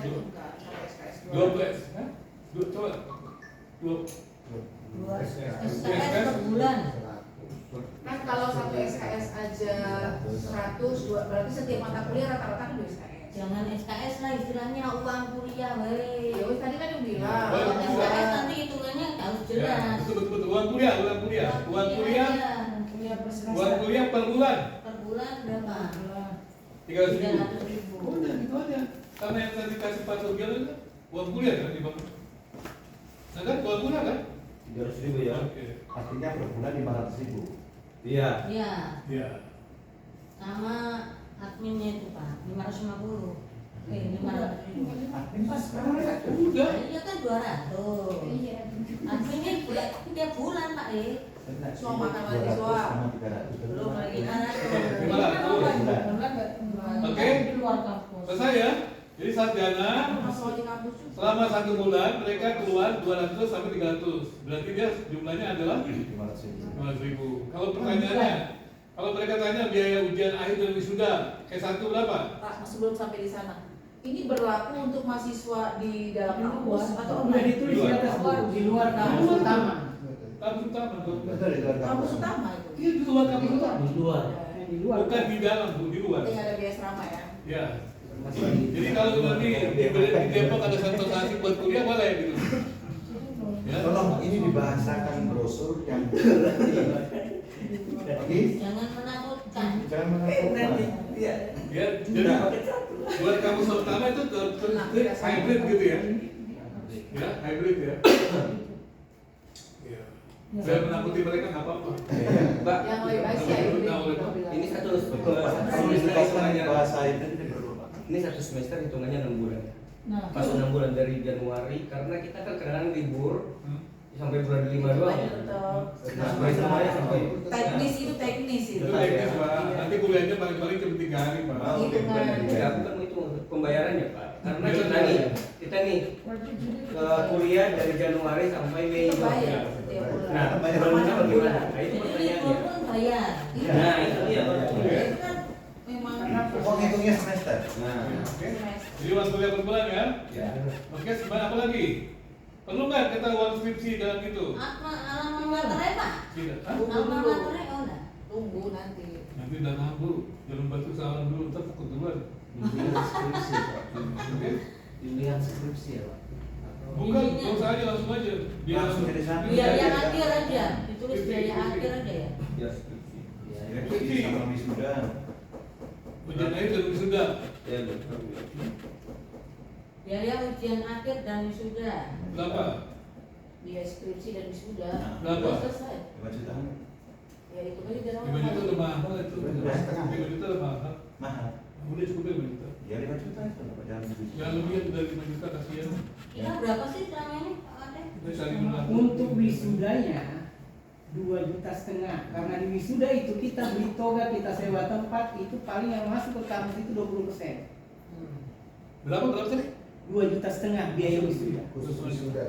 diturunkan sampai SKS 12, kan? Coba 2 SKS per bulan. Kan kalau satu SKS aja 100, berarti setiap mata kuliah rata-rata kan 2 SKS. Jangan SKS lah istilahnya uang kuliah, weh. Ya tadi kan yang bilang. Uang Kalau kuliah. SKS nanti hitungannya harus jelas. Betul. Uang kuliah. Kuliah Kuliah per semester. Uang kuliah per bulan. per bulan berapa? 300.000. 300.000. Udah gitu aja. Karena yang tadi kasih Pak Sugeng kan uang kuliah kan di bank. Nah kan uang kuliah kan? 300.000 ya. Oke. Artinya per bulan 500.000. Iya. Iya. Iya. Sama adminnya itu Pak, 550. 500.000. Admin pas sekarang Udah. Iya kan 200. Iya. Adminnya tiap bulan Pak Semua mata mahasiswa. Belum lagi anak. 500. Oke. Di luar kampus. Selesai ya? Jadi sarjana Masuk di kampus juga. selama 1 bulan mereka keluar 200 sampai 300. Berarti dia jumlahnya adalah 500.000. Kalau pertanyaannya, kalau mereka tanya biaya ujian akhir dan wisuda S1 berapa? Pak, sebelum sampai di sana. Ini berlaku untuk mahasiswa di dalam kampus atau Udah online? ditulis di atas di luar kampus utama. Kampus utama. Betul itu. Kampus utama itu. Iya di luar kampus utama. Di luar. Di luar. Bukan di dalam, Bu, di luar. Yang ada biaya asrama ya. Ya. Jadi kalau nanti di Depok ada sentralisasi buat kuliah boleh gitu. Ya. Tolong ini dibahasakan brosur yang Oke? Jangan menakutkan. Jangan menakutkan. Ya, jadi buat kampus utama itu hybrid gitu ya. Ya, hybrid ya. Ya. Saya menakuti mereka nggak apa-apa. Mbak, Yang lebih baik sih ya itu. ini satu Komunikasi hitungannya bahasa itu perlu Pak. ini satu semester hitungannya 6 bulan. Nah, Masuk 6 bulan dari Januari karena kita kan kadang-kadang libur sampai bulan 5 doang. Nah, semuanya sampai Teknis itu teknis itu. Itu teknis Pak. Nanti kuliahnya paling-paling cuma 3 hari Pak. Mau Itu kan. ya, aku kan itu pembayarannya Pak. Karena kita nih kuliah dari Januari sampai Mei. Itu bayar setiap bulan. Nah, bayarnya bagaimana? Nah, itu jadi libur pertanyaannya. pun bayar. Nah, itu dia Pak. Itu kan memang Oh, ngitungnya semester. Nah, Oke. Jadi uang kuliah per bulan ya. ya. Oke, gimana apa lagi? Perlu nggak kita uang skripsi dalam itu? Alma maternya Pak. Tidak. Hah? Alma maternya oh enggak. tunggu nanti. Nanti udah ngabur, jangan batu salam dulu, ntar takut duluan. Dilihat skripsi Pak. Oke? Dilihat skripsi ya Pak. Bukan, nggak usah aja langsung aja. Langsung jadi satu. Biaya akhir aja. Ditulis biaya akhir aja ya. Ya, skripsi. Skripsi sama wisuda. Ujian akhir dan wisuda. Ya, betul. Biaya ujian akhir dan wisuda. Berapa? Biaya skripsi dan wisuda. Berapa? Udah selesai. 5 juta. Ya itu kan di dalam 5 juta udah mahal itu. 5 juta udah mahal. Mahal. Udah cukup 5 juta. Ya 5 juta itu Pak. Jangan 7 juta. Jangan lebih dari 5 juta kasihan. Kita berapa sih selama ini Pak Ade? Kita cari mengaku. Untuk wisudanya 2,5 juta. Karena di wisuda itu kita beli toga, kita sewa tempat, itu paling yang masuk ke kampus itu 20%. Berapa tadi? 2,5 juta biaya wisuda. Khusus wisuda.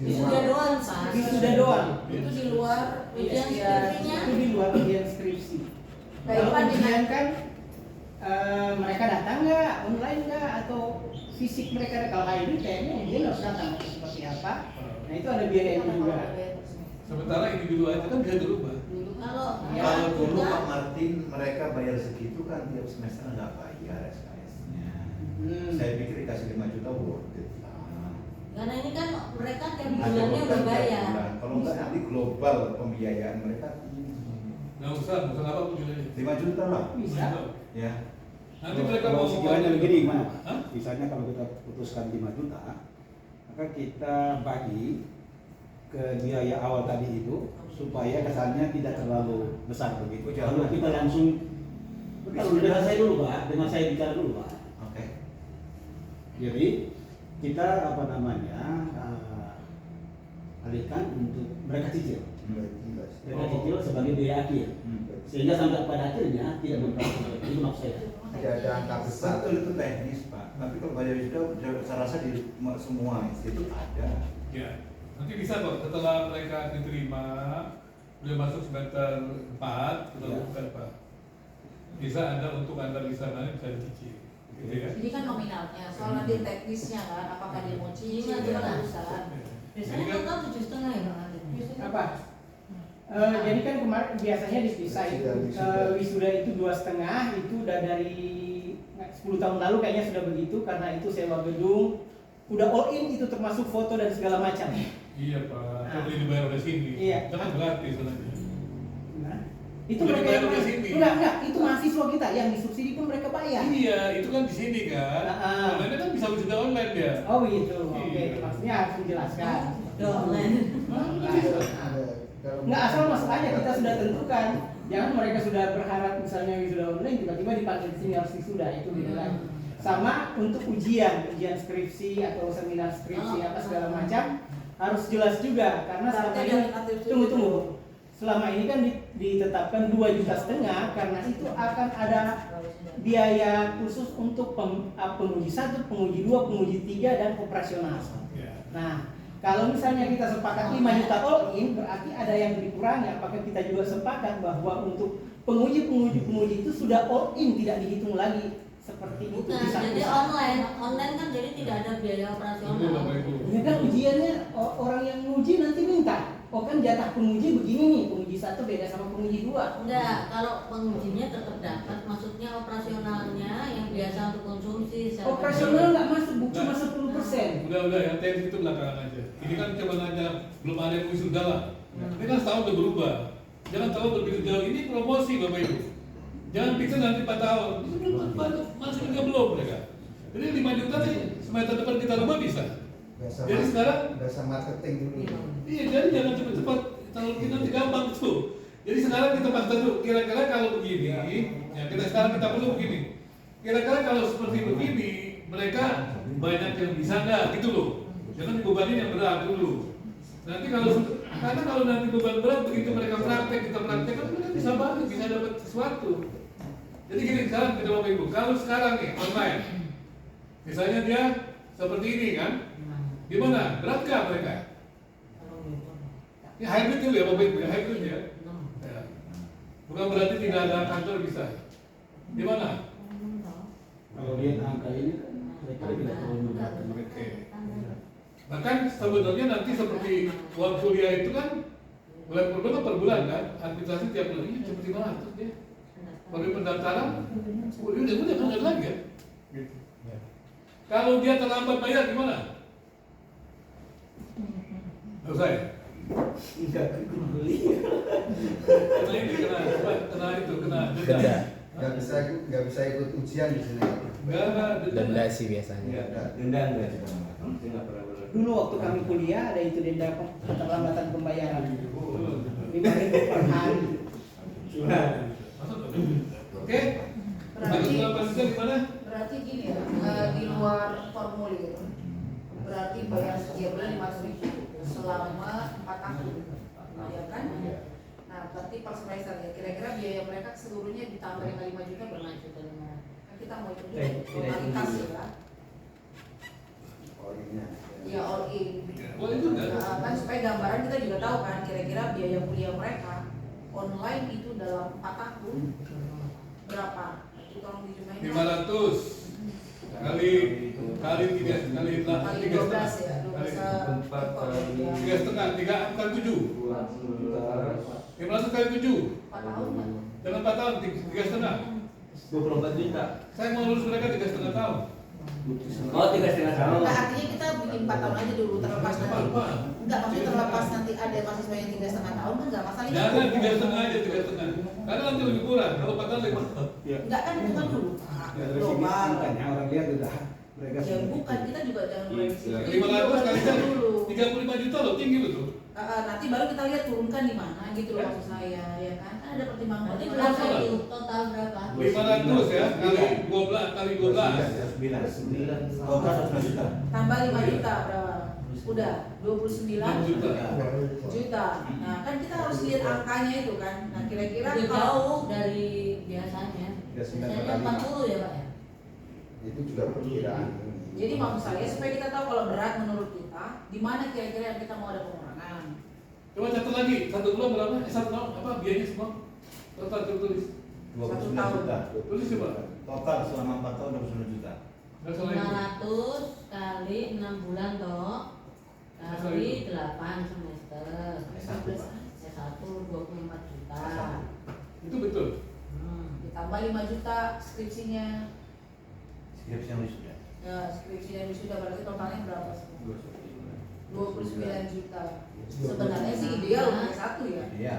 Wisuda doang Pak. Wisuda doang. itu di luar Ujian ujian skripsinya. Itu di luar ujian skripsi. Kayak Kalau Pak ujian dengan kan mereka datang nggak, online nggak, atau fisik mereka. Kalau hybrid kayaknya dia harus datang atau seperti apa. Nah itu ada biayanya juga. Sementara ini dulu aja kan bisa dirubah. Kalau Ya, Kalau dulu kita- Pak Martin mereka bayar segitu kan tiap semester nggak bayar SKS-nya. Saya pikir dikasih 5 juta worth it lah. karena ini kan mereka tiap Ada bulannya beban udah tiap bayar. bulan. Kalau nggak nanti global pembiayaan mereka Nggak usah apa pun judulnya. 5 juta lah. Bisa. Ya. Nanti mereka mau sekiranya begini gimana Pak? Hah? Misalnya kalau kita putuskan 5 juta, maka kita bagi ke biaya awal tadi itu supaya kesannya tidak terlalu besar begitu. Oh, jangan. Kalau kita langsung, bentar, dengar saya dulu Pak, dengar saya bicara dulu Pak. Oke. Jadi kita apa namanya alihkan untuk mereka cicil, mereka cicil sebagai biaya akhir, sehingga sampai pada akhirnya tidak memperhatikan itu maksud saya. Tidak ada angka besar. Betul itu teknis Pak. Tapi kalau bayar wisuda saya rasa di semua institut ada. Ya, nanti bisa kok setelah mereka diterima udah masuk semester 4 atau Ya. semester 4 bisa ada untuk anda di sana bisa dicicil gitu ya. Ini kan nominalnya, soal nanti teknisnya kan, apakah dia mau cicil Iya, atau iya. urusan. Biasanya Jadi kan- total 7,5 ya Bang Adit? Apa? Jadi kan kemarin biasanya dipisah itu wisuda itu 2,5 itu udah dari 10 tahun lalu kayaknya sudah begitu karena itu sewa gedung udah all in itu termasuk foto dan segala macam. Iya Pak, kalau dibayar oleh sini, Iya. jangan gratis sebenarnya. Nah, itu Udah mereka dibayar yang oleh sini. enggak, itu mahasiswa kita yang disubsidi pun mereka bayar. Iya, itu kan di sini kan. Ah. Online kan bisa wisuda online dia. Oh gitu, oke, Iya. maksudnya harus menjelaskan. Udah online. Nggak asal masuk aja kita sudah tentukan. Jangan mereka sudah berharap misalnya wisuda online tiba-tiba dipanggil di sini harus wisuda itu beda lagi. Sama untuk ujian skripsi atau seminar skripsi apa segala macam harus jelas juga karena selama Berarti ini ada alternatif tunggu. Selama ini kan ditetapkan 2,5 juta karena itu akan ada biaya khusus untuk penguji 1, penguji 2, penguji 3 dan operasional. Iya. Nah, kalau misalnya kita sepakat 5 juta all in, berarti ada yang dikurangi. Apakah kita juga sepakat bahwa untuk penguji itu sudah all in, tidak dihitung lagi seperti itu Bukan, bisa jadi online kan jadi tidak ada biaya Itu operasional. Bapak Ibu. Ya kan ujiannya orang yang nguji nanti minta. Oh kan jatah penguji begini nih, penguji 1 beda sama penguji 2. Enggak, kalau pengujinya tetap dapat, maksudnya operasionalnya yang biasa untuk konsumsi. secara Operasional nggak masuk, bu, cuma Nah. 10%. Udah ya, teknis itu belakangan aja. Ini kan cuma hanya belum ada yang wisuda lah. Ini kan setahun udah berubah. Jangan terlalu begitu jauh. Ini promosi Bapak Ibu. Jangan pikir nanti 4 tahun. Itu belum masih juga belum mereka. Jadi 5 juta nih semester depan kita rumah bisa. Jadi sekarang biasa marketing dulu. iya, jadi jangan cepat-cepat. Kalau kita nanti gampang tuh. Jadi sekarang kita paksa dulu. Kira-kira kalau begini, ya sekarang kita perlu begini. Kira-kira kalau seperti begini, mereka banyak yang bisa nggak gitu loh. Jangan dibebanin yang berat dulu. Nanti karena kalau nanti beban berat begitu mereka praktek, kita praktek kan mereka bisa banget, bisa dapat sesuatu. Jadi gini sekarang kita Bapak Ibu, kalau sekarang nih online, misalnya dia seperti ini kan, gimana? Berat nggak mereka? Ini hybrid dulu ya Bapak Ibu, ya hybrid ya. Ya. Bukan berarti tidak ada kantor bisa. Gimana? Kalau lihat angka ini kan mereka tidak terlalu memberatkan mereka. Oke. Bahkan sebenarnya nanti seperti uang kuliah itu kan per bulan kan, administrasi tiap bulan ini cuma 500 dia. Kalau pendaftaran, udah banyak lagi ya. Gitu. Kalau dia terlambat bayar gimana? Nggak usah ya? Enggak beli. Kena ini, kena itu, kena denda. Nggak bisa ikut ujian di sini. Enggak, Denda sih biasanya. Iya. Denda enggak sih Bang? Saya nggak pernah benar. Dulu waktu kami kuliah ada itu denda keterlambatan pembayaran. 5.000 per hari. Oke. Berarti Maksudnya gimana? berarti gini ya, di luar formulir berarti bayar setiap bulan 500.000 selama 4 tahun, ya kan? Nah, berarti per semester ya, kira-kira biaya mereka seluruhnya ditambah dengan 5 juta berlanjut dan kan kita mau hitung dulu totalitas ya, ya all in. Boleh juga. Nah, kan supaya gambaran kita juga tahu kan kira-kira biaya kuliah mereka online itu dalam 4 tahun berapa? Itu tolong dijumlahin. 500 kali 3 Kali 12 ya, 12 tiga setengah, bukan 7. 500 kali 7. 4 tahun kan? Dalam 4 tahun, 3,5. 24 juta. Saya mau lulus mereka 3,5 tahun. Oh, 3,5 tahun. Nah, artinya kita bikin 4 tahun aja dulu terlepas nanti. Enggak, maksudnya terlepas nanti ada mahasiswa yang 3,5 tahun kan enggak masalah. Jangan 3,5 aja, 3,5. Karena nanti lebih kurang. Kalau 4 tahun lebih mahal. Enggak kan itu kan dulu. Ya, dari segi angkanya orang lihat udah mereka Ya sudah bukan, kita juga jangan prediksi. 500 kali kan dulu. 35 juta loh, tinggi loh tuh. Nanti baru kita lihat turunkan di mana gitu loh maksud saya, ya kan? Kan ada pertimbangan. Berarti Berarti berapa berapa itu? Total berapa? 500 ya, kali 12, kali 12. 9. Total 9 juta. tambah 5 juta berapa? Udah 29 juta. juta. Nah, kan kita harus lihat angkanya itu kan. Nah, kira-kira Udah kalau jauh dari biasanya. 39 Biasanya kali 40 ya Pak ya? Itu juga perkiraan. jadi maksud saya supaya kita tahu kalau berat menurut kita di mana kira-kira yang kita mau ada pengurangan. Coba catat lagi, 1 bulan berapa? 1 tahun apa biayanya semua? Total tulis. 29 tahun. juta. Tulis coba. Total selama 4 tahun 29 juta. Nggak salah berarti 6 bulan toh. Kali 8 semester. S1, Pak. S1 24 juta. Itu betul. Ditambah 5 juta skripsinya. Skripsi yang wisuda. Ya, skripsi dan wisuda berarti totalnya berapa semua? 29 juta. Sebenarnya sih ideal untuk S1 ya. Iya.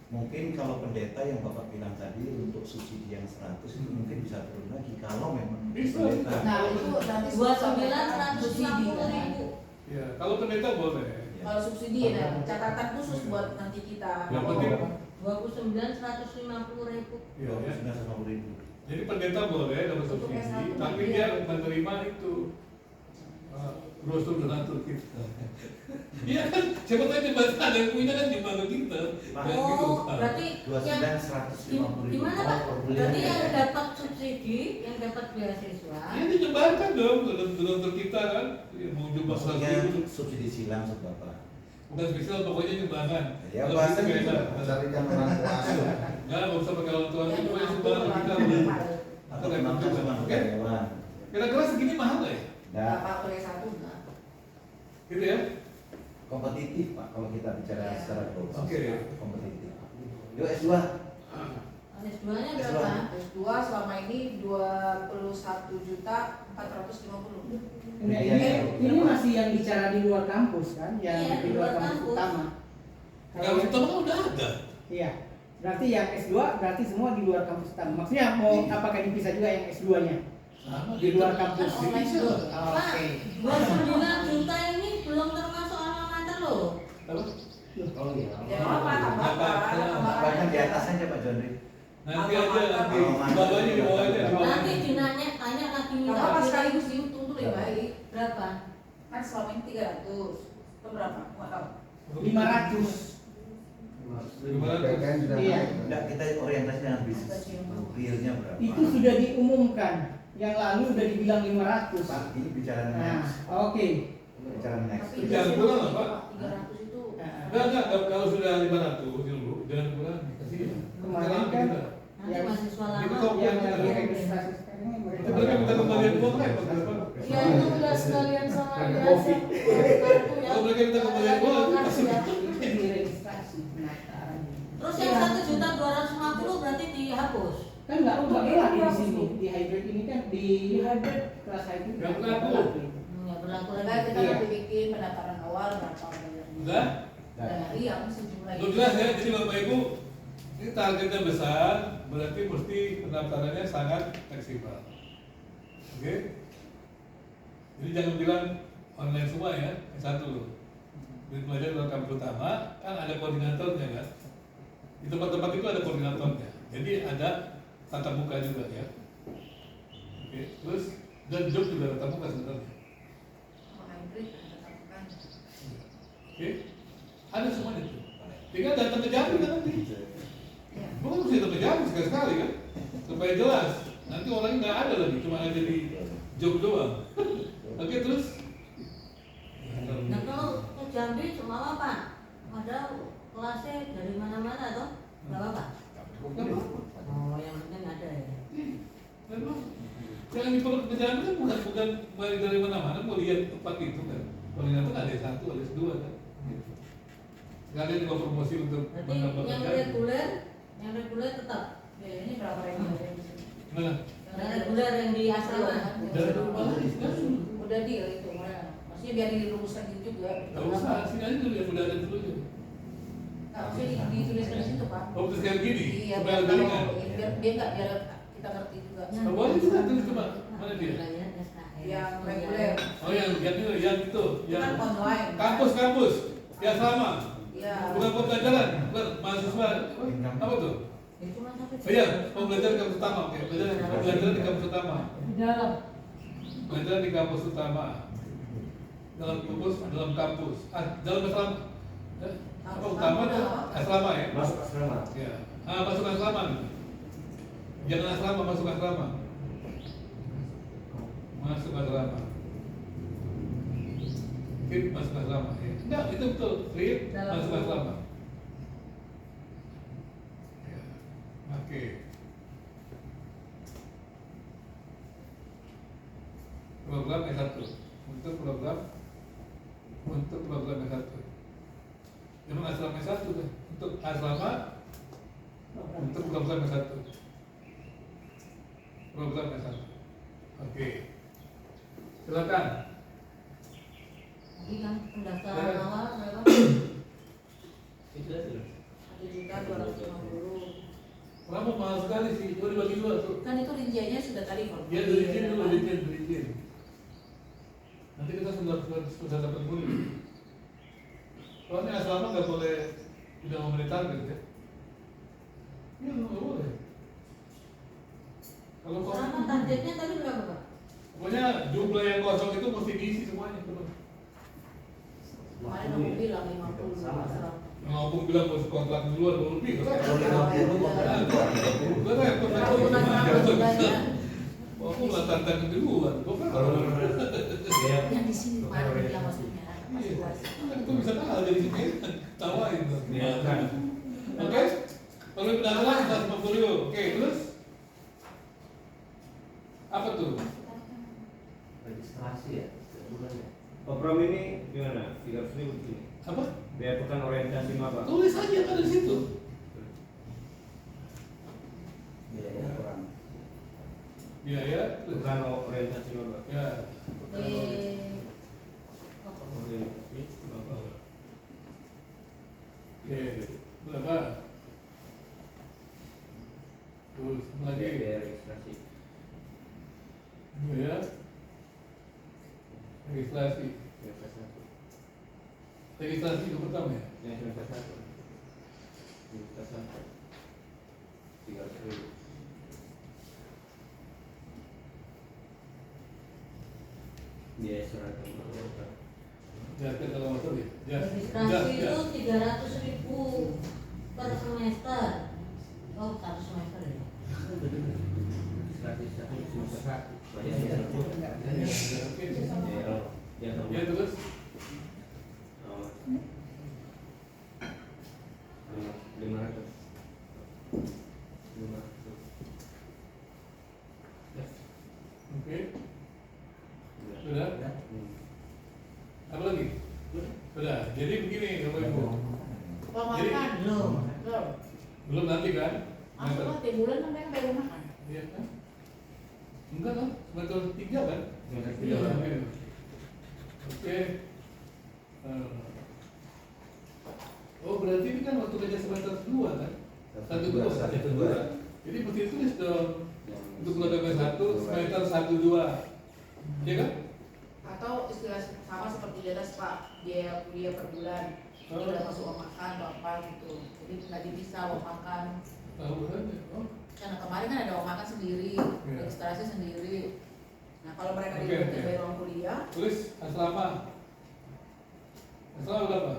Mungkin kalau pendeta yang Bapak bilang tadi untuk subsidi yang 100 itu mungkin bisa turun lagi kalau memang Bisa. pendeta. Nah, itu nanti 29.150.000. Ya, kalau pendeta boleh. Kalau subsidi nah, catatan khusus buat nanti kita. Yang penting 29.150.000. ya, ya. Sudah 150.000. Jadi pendeta boleh dapat Untuk subsidi, S1 tapi iya. dia menerima itu brosur donatur kita. Iya kan, siapa tahu di bahasa ada yang punya kan di mana kita. Pak. Dan gitu. Oh, berarti yang 29.150.000 gimana Pak? per bulan. Berarti yang dapat subsidi, yang dapat beasiswa. Ya dijebarkan dong donatur kita kan. Ya, mau coba Maksudnya 100.000. subsidi silang maksud Bapak. Bukan spesial, pokoknya nyumbangan. Ya, Kalau bahasa gitu juga. beda. Carikan orang kuasa. Enggak, nggak usah pakai orang tua, Ya, itu pokoknya sumbangan kita. Atau memang cuma Oke? karyawan. Kira-kira segini mahal nggak ya? Nah, Berapa oleh S1 enggak? Gitu ya? kompetitif Pak kalau kita bicara Ya. secara global. Oke. Kompetitif. Yuk S2. S2-nya S2. berapa? S2 selama ini 21.450.000. Ini masih yang bicara di luar kampus kan, yang Iya, di luar kampus utama. Kalau utama kan udah ada. Iya. Berarti yang S2 berarti semua di luar kampus utama. Maksudnya mau apakah dipisah juga yang S2-nya? Sama Di luar kampus. Kan online Bisa. dulu. Oh, Pak, oke. 29 juta ini belum termasuk alma mater loh. Apa? Oh iya. Ya apa Bahkan di atas aja Pak Jondri. Nanti aja, nanti di bawahnya, di bawahnya, di Nanti bawahnya. dinanya tanya lagi Gak minta apa-apa duit. sekaligus dihitung tuh lebih baik. Berapa? Kan selama ini 300. Itu berapa? Nggak tahu. 500. PKN sudah Iya. naik. Enggak, kita orientasi dengan bisnis. Realnya berapa? Itu sudah diumumkan. Yang lalu udah dibilang 500. Pak, ini bicara Nah, next. oke. Bicara next. Tapi Jangan biasanya kurang lah, Pak. 300 itu Enggak, kalau sudah 500 dulu, jangan kurang. Kasih. Kemarin kan Nanti yang- mahasiswa Itu lama. kok yang lagi registrasi sekarang ini mereka Itu mereka minta kembalian uang kan? Ya itu udah sekalian sama Karena biasa. Covid. Kalau mereka minta kembalian uang, itu pasti di registrasi pendaftaran. Terus yang 1.250.000 berarti dihapus. Kan nggak berlaku di sini di hybrid ini kan di hybrid kelas hybrid Nggak berlaku. Ya berlaku Kita lagi. kita Iya. nanti bikin pendaftaran awal berapa bayarnya. Udah? Dari yang sejumlah Belum jelas ya, jadi Bapak Ibu, ini targetnya besar, berarti mesti pendaftarannya sangat fleksibel. Oke? Jadi jangan bilang online semua ya, yang satu. Jadi belajar dalam kampus utama, kan ada koordinatornya kan. Di tempat-tempat itu ada koordinatornya. Jadi ada tatap muka juga ya. Oke, terus dan job juga tatap muka sebenarnya. hybrid tetap kan. Oke? Ada semuanya itu. Tinggal datang ke Jambi kan nanti. Ya. Bukan mesti datang ke Jambi sekali-sekali kan? Supaya jelas. Nanti orangnya nggak ada lagi, cuma ada di job doang. Oke, terus? Nah kalau ke Jambi cuma apa? Ada kelasnya dari mana-mana toh? Nggak apa-apa. Nggak apa-apa. Oh yang penting ada ya. Nggak apa-apa. Yang diperlukan ke Jambi kan bukan balik dari mana-mana, mau lihat tempat itu kan. Koordinator ada S1, ada S2 kan. Sekalian juga promosi untuk Berarti mengembangkan yang Jambi. reguler tetap. Ya, ini berapa reguler di sini? Nah, Yang reguler yang di asrama. Udah deal itu mana? Maksudnya biar dirumuskan gitu juga. nggak usah, sini aja dulu yang udah ada dulu ya. Nah, maksudnya dituliskan di situ Pak. Oh, terus kayak gini, Iya, supaya biar lebih kalau ringan. biar dia nggak biar kita ngerti juga. Oh, boleh juga, tulis coba. Mana dia? Yang reguler. Oh, yang itu, Itu kan online. kampus, ya sama. Iya. Bukan pembelajaran, bukan mahasiswa. Apa tuh? Ya cuma satu. Oh iya, pembelajaran di kampus utama. Oke, pembelajaran di kampus utama. Di dalam. Pembelajaran di kampus utama. Dalam kampus. Dalam asrama. Apa utama tuh? Asrama ya? Masuk asrama. Ya. Masuk asrama. Jangan asrama, masuk asrama. Masuk asrama. Fit masuk asrama. Ya. Enggak, itu betul. Fit masuk asrama. Ya. Oke. program S1 untuk program S1. Memang asrama S1 kan? Untuk asrama untuk program S1. Program S1. Oke. Silakan. Jadi kan pendaftaran awal berapa? Itu aja. 1.250.000. Kamu mahal sekali sih, itu dibagi dua tuh. Kan itu rinciannya sudah tadi Pak. Ya rincian dulu, rincian. Nanti kita sudah dapat dulu. Soalnya asrama nggak boleh tidak memenuhi target ya. Ya nggak boleh. Kalau Selama targetnya tadi berapa Pak? pokoknya jumlah yang kosong itu mesti diisi semuanya terus. Kemarin aku bilang 50 asrama. Ngomong bilang mau kontrak di luar belum lebih. Aku lah tantangan di luar. Yang di sini kemarin bilang maksudnya. Itu bisa kalah dari sini. Tawain. Oke. Kalau pendaftaran 150.000. Oke, terus apa tuh? Registrasi ya, sebulan ya. Program ini gimana? 300.000 begini. Apa? Biar bukan orientasi maba. Tulis aja ada di situ. Biaya kurang. Biaya. Bukan orientasi maba. Ya. Orientasi maba. Oke. Berapa? Terus lagi. Biaya registrasi. Ya. Registrasi. Registrasi itu pertama ya? Yang semester 1. Semester 1. 300.000. Biaya seragam. Ya, kalau masuk ya. Registrasi itu 300.000 per semester. Oh, 1 semester ya. Registrasi 1 semester 1. Bayar Ya terus. Oke. Sudah? Apa lagi? Sudah. Jadi begini Bapak Ibu. Pemakan belum. Belum nanti kan? Maksudnya tiap bulan kan mereka bayar makan. Iya kan? Enggak kan? Semester 3 kan? Iya. Oke. Oh berarti ini kan waktu kerja semester 2 kan? 1-2. Jadi mesti tulis dong. Untuk program S1 semester 1-2. Iya kan? Atau istilah sama seperti di atas Pak, biaya kuliah per bulan. Itu udah masuk uang makan atau apa gitu. Jadi nggak dipisah uang makan. Tahu kan? Oh. Karena kemarin kan ada uang makan sendiri, Iya. registrasi sendiri. Nah kalau mereka Oke, diminta oke. bayar uang kuliah, Tulis asrama. Asrama berapa?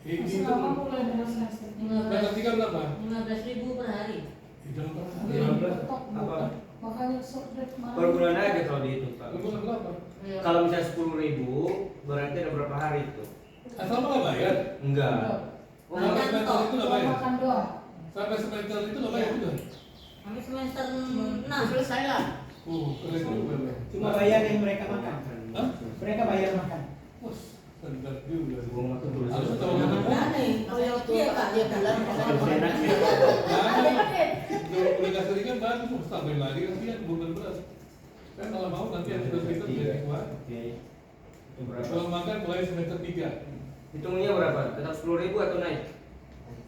Ini itu mulai dari semester semester 3 berapa? 15.000 per hari. Jangan berapa? 15 apa? makanya sordet Per bulan aja kalau dihitung Pak. Bulan berapa? Kalau misalnya 10.000 berarti ada berapa hari itu? Asrama nggak bayar? Enggak. Oh, sampai semester itu nggak bayar? doang. Sampai semester itu nggak bayar juga? Sampai semester 6. Selesai lah. Keren juga. Cuma bayar yang mereka makan. Hah? Mereka bayar makan. Wah, standar juga. Gua mau tuh tulis. Harus tahu Jangan kan? aneh. Oh ya tuh Pak, dia bulan Kalau kuliah seringan bagus, harus tambahin lagi kasihan bukan berat. Kan kalau mau nanti yang semester jadi kuat. Oke. Itu berapa? Kalau makan mulai semester 3. Hitungnya berapa? Tetap 10.000 atau naik?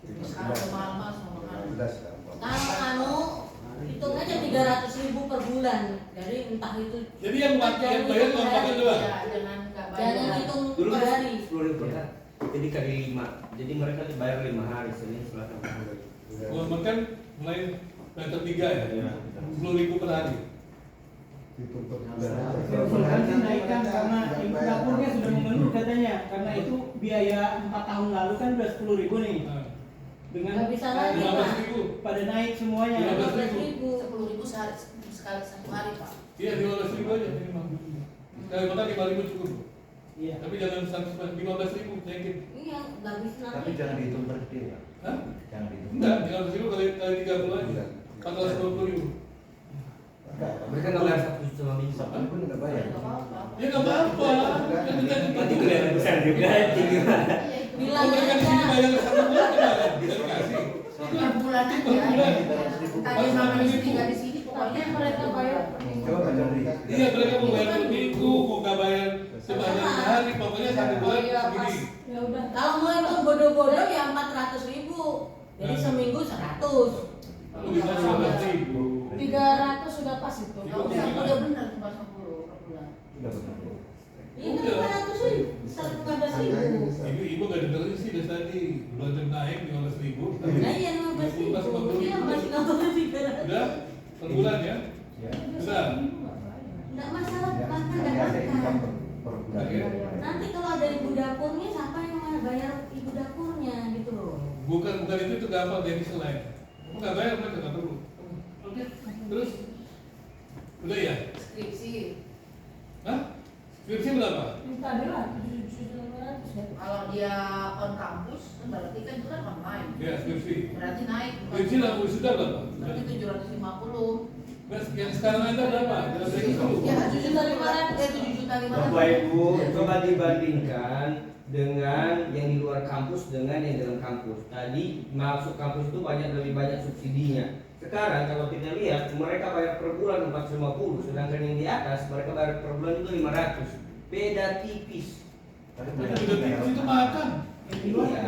sekarang mahal sama mahal. 15 lah. Kalau hitung aja 300.000 per bulan. Jadi entah itu Jadi yang bayar cuma makan doang. Ya, jangan nggak jangan bayar. hitung Dulu per hari. 10.000 per hari. Jadi kali 5. Jadi mereka bayar 5 hari, Senin, Selasa, Rabu. Kalau makan mulai semester 3 ya. Iya. 10.000 per hari. Hitung per bulan. Kan dinaikkan karena ibu dapurnya sudah memenuhi katanya. Karena itu biaya 4 tahun lalu kan udah 10.000 nih. Nah, Dengan Nggak bisa lagi, Pak. 15.000. pada naik semuanya. 15.000. 10.000 sehari sekali satu hari Pak. Iya 15.000 aja minimal. Sekali makan 5.000 cukup. Iya. Tapi jangan 15.000 yakin. Iya, nggak bisa Tapi nanti. jangan dihitung per day ya. Hah? Jangan dihitung. Enggak, 15.000 kali 30 aja. 420.000. Mereka nggak bayar 1 Digaji gimana? Bilang Kalau mereka di sini aja. bayar 1 bulan gimana? Tidak dikasih. Per bulan aja. Per bulan. Tadi sama di sini nggak di sini, pokoknya mereka bayar per minggu. Coba baca berita. Iya, mereka mau bayar per minggu, mau nggak bayar sebanyak hari, pokoknya 1 bulan segini. Ya udah. Kalau mau itu bodoh-bodoh ya 400.000. Jadi seminggu 100. Kalau bisa 15.000. 300 sudah pas itu. Kalau misalnya udah benar tuh Pak 10 per bulan. Udah benar. Ini 500.000, 115.000. Ibu nggak dengerin sih dari tadi, belum naik 15.000. Nah iya 15.000. Dia masih ngomongnya 300. Udah per bulan ya? Ya. Udah. Nggak masalah makan Nanti dan ada income makan. per bulan. Oke. Nanti kalau ada ibu dapurnya, siapa yang mau bayar ibu dapurnya gitu loh. Bukan itu gampang jadi selain. Kamu nggak bayar mereka nggak perlu. Oke. Terus udah ya? Skripsi. Hah? Skripsi berapa? Minta dia lah 7.500 ya. Kalau dia on kampus, berarti kan itu kan online. Ya, skripsi. Berarti naik. Skripsi dan wisuda berapa? Berarti 750. Yang sekarang ada berapa? Jangan saya dulu. Ya 7.500. 7.500. Bapak Ibu, coba dibandingkan dengan yang di luar kampus dengan yang dalam kampus. Tadi masuk kampus itu lebih banyak subsidinya. Sekarang kalau kita lihat mereka bayar per bulan 450, sedangkan yang di atas mereka bayar per bulan itu 500. Beda tipis. Tapi Tapi mereka udah bayar itu makan. Iya.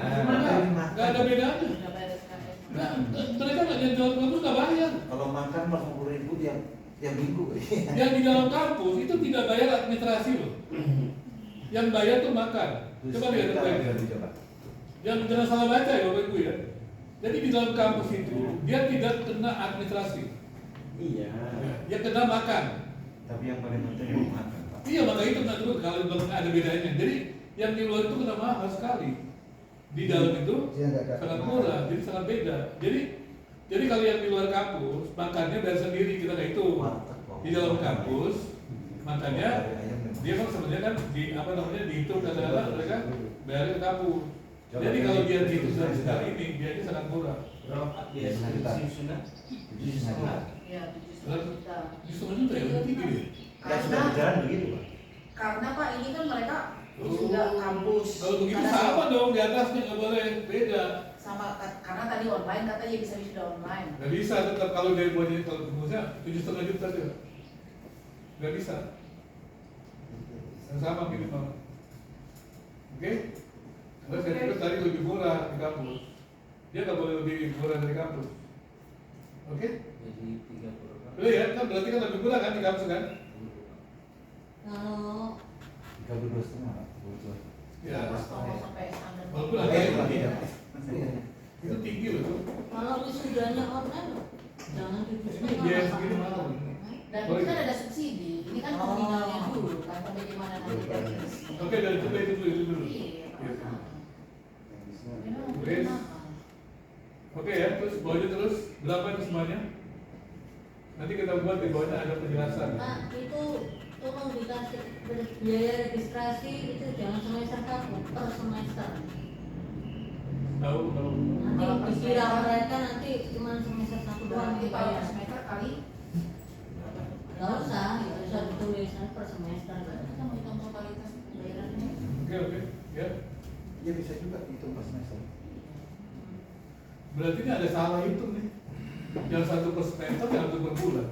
Nggak ada bedanya. Udah bayar SKS. Nah, mereka nggak jadi dalam kampus nggak bayar. Kalau makan 80.000 tiap minggu. Yang di dalam kampus itu tidak bayar administrasi loh. Yang bayar tuh makan. Coba lihat baik. Coba. Jangan salah baca ya Bapak Ibu ya. Jadi di dalam kampus itu dia tidak kena administrasi. Iya. Dia kena makan. Tapi yang paling penting yang makan, Pak. Iya makanya itu nggak dulu kalau belum ada bedanya. Jadi yang di luar itu kena mahal sekali. Di dalam itu Dia nggak dapat sangat makan. murah, jadi sangat beda. Jadi kalau yang di luar kampus makannya bayar sendiri, kita nggak itu. Di dalam kampus makannya dia kan sebenarnya kan di apa namanya dihitung kadang-kadang mereka bayar ke kampus. Jadi kalau dia dihitung sekali ini biayanya sangat murah. Berapa biaya sudah? 7,5. Ya 7,5 juta. Justru itu ya tinggi deh. Ya sudah berjalan begitu, Pak. Karena Pak ini kan mereka sudah kampus. Kalau begitu Karena sama dong di atasnya nggak boleh beda. sama karena tadi online katanya bisa wisuda online. Nggak bisa tetap kalau dari buatnya kalau tembusnya 7,5 juta juga. Nggak bisa. Yang sama minimal. Oke? Terus saya pikir tadi lebih murah di kampus. Dia nggak boleh lebih murah dari kampus. Oke? Jadi 30. Udah ya, kan berarti kan lebih murah kan di kampus kan? Kalau 32,5, Pak. Ya. Kalau sampai standar. Walaupun Oke, ada Pak. itu tinggi loh tuh. kalau wisudanya online jangan Ini biaya segini mahal. Dan ini kan ada subsidi. Ini kan nominalnya dulu kan bagaimana nanti teknis. Oke, dari itu dulu. Iya. Terus? Oke ya, terus bawahnya terus berapa itu semuanya? Nanti kita buat di bawahnya ada penjelasan. Pak, itu tolong dikasih biaya registrasi itu jangan semester 1 per semester. Tahu. Nanti dikira mereka nanti cuma semester 1 doang Berarti kalau dibayar. semester kali Gak usah, gak usah ditulis per semester. kita mau hitung totalitas bayarannya. Oke, ya. Ya bisa juga hitung per semester. Berarti ini ada salah itu nih. Yang 1 per semester, yang 1 per bulan.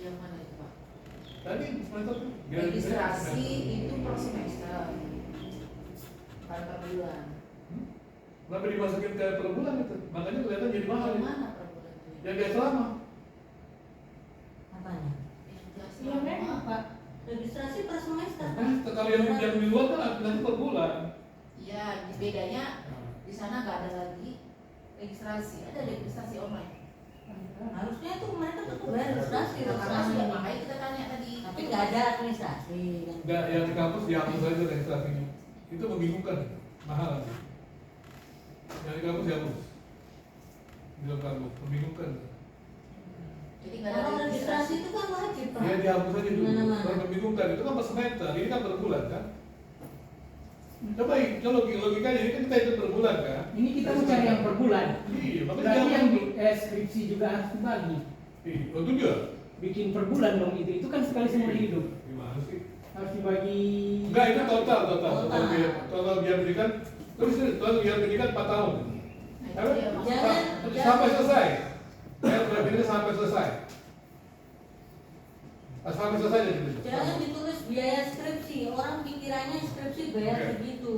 Yang mana itu Pak? Tadi semester tuh. Registrasi itu per semester. Bukan per bulan. Kenapa dimasukin ke per bulan itu? Makanya kelihatan jadi mahal. Yang Ya. mana per bulan? Yang dia selama. Apanya? Registrasi Iya memang Pak. Registrasi per semester. Kalau yang di luar kan nanti per bulan. Iya, bedanya di sana nggak ada lagi registrasi, ada registrasi online. Harusnya tuh mereka tetap bayar registrasi Karena selama sudah ini. makanya kita tanya tadi. Tapi nggak ada administrasi kan. Enggak, yang di kampus dihapus aja registrasinya. Itu membingungkan, mahal nanti. Yang di kampus dihapus. Di dalam kampus, membingungkan. Jadi nggak ada Kalau registrasi itu kan wajib Pak. Ya dihapus aja dulu. Mana-mana. Kalau membingungkan itu kan per semester, ini kan per bulan kan. Coba logikanya ini kan kita hitung per bulan kan. Ini kita mau cari yang per bulan. Iya, makanya Berarti yang jangan. skripsi juga harus dibagi. Iya, oh, itu dia. Bikin per bulan dong itu kan sekali seumur hidup. Gimana sih? Harus dibagi. Enggak, itu total biaya pendidikan. Terus total biaya pendidikan 4 tahun. Apa? Sampai selesai. Ya, berarti ini sampai selesai. Sampai selesai jadi gitu. Jangan ditulis biaya skripsi. Orang pikirannya skripsi bayar Oke. begitu.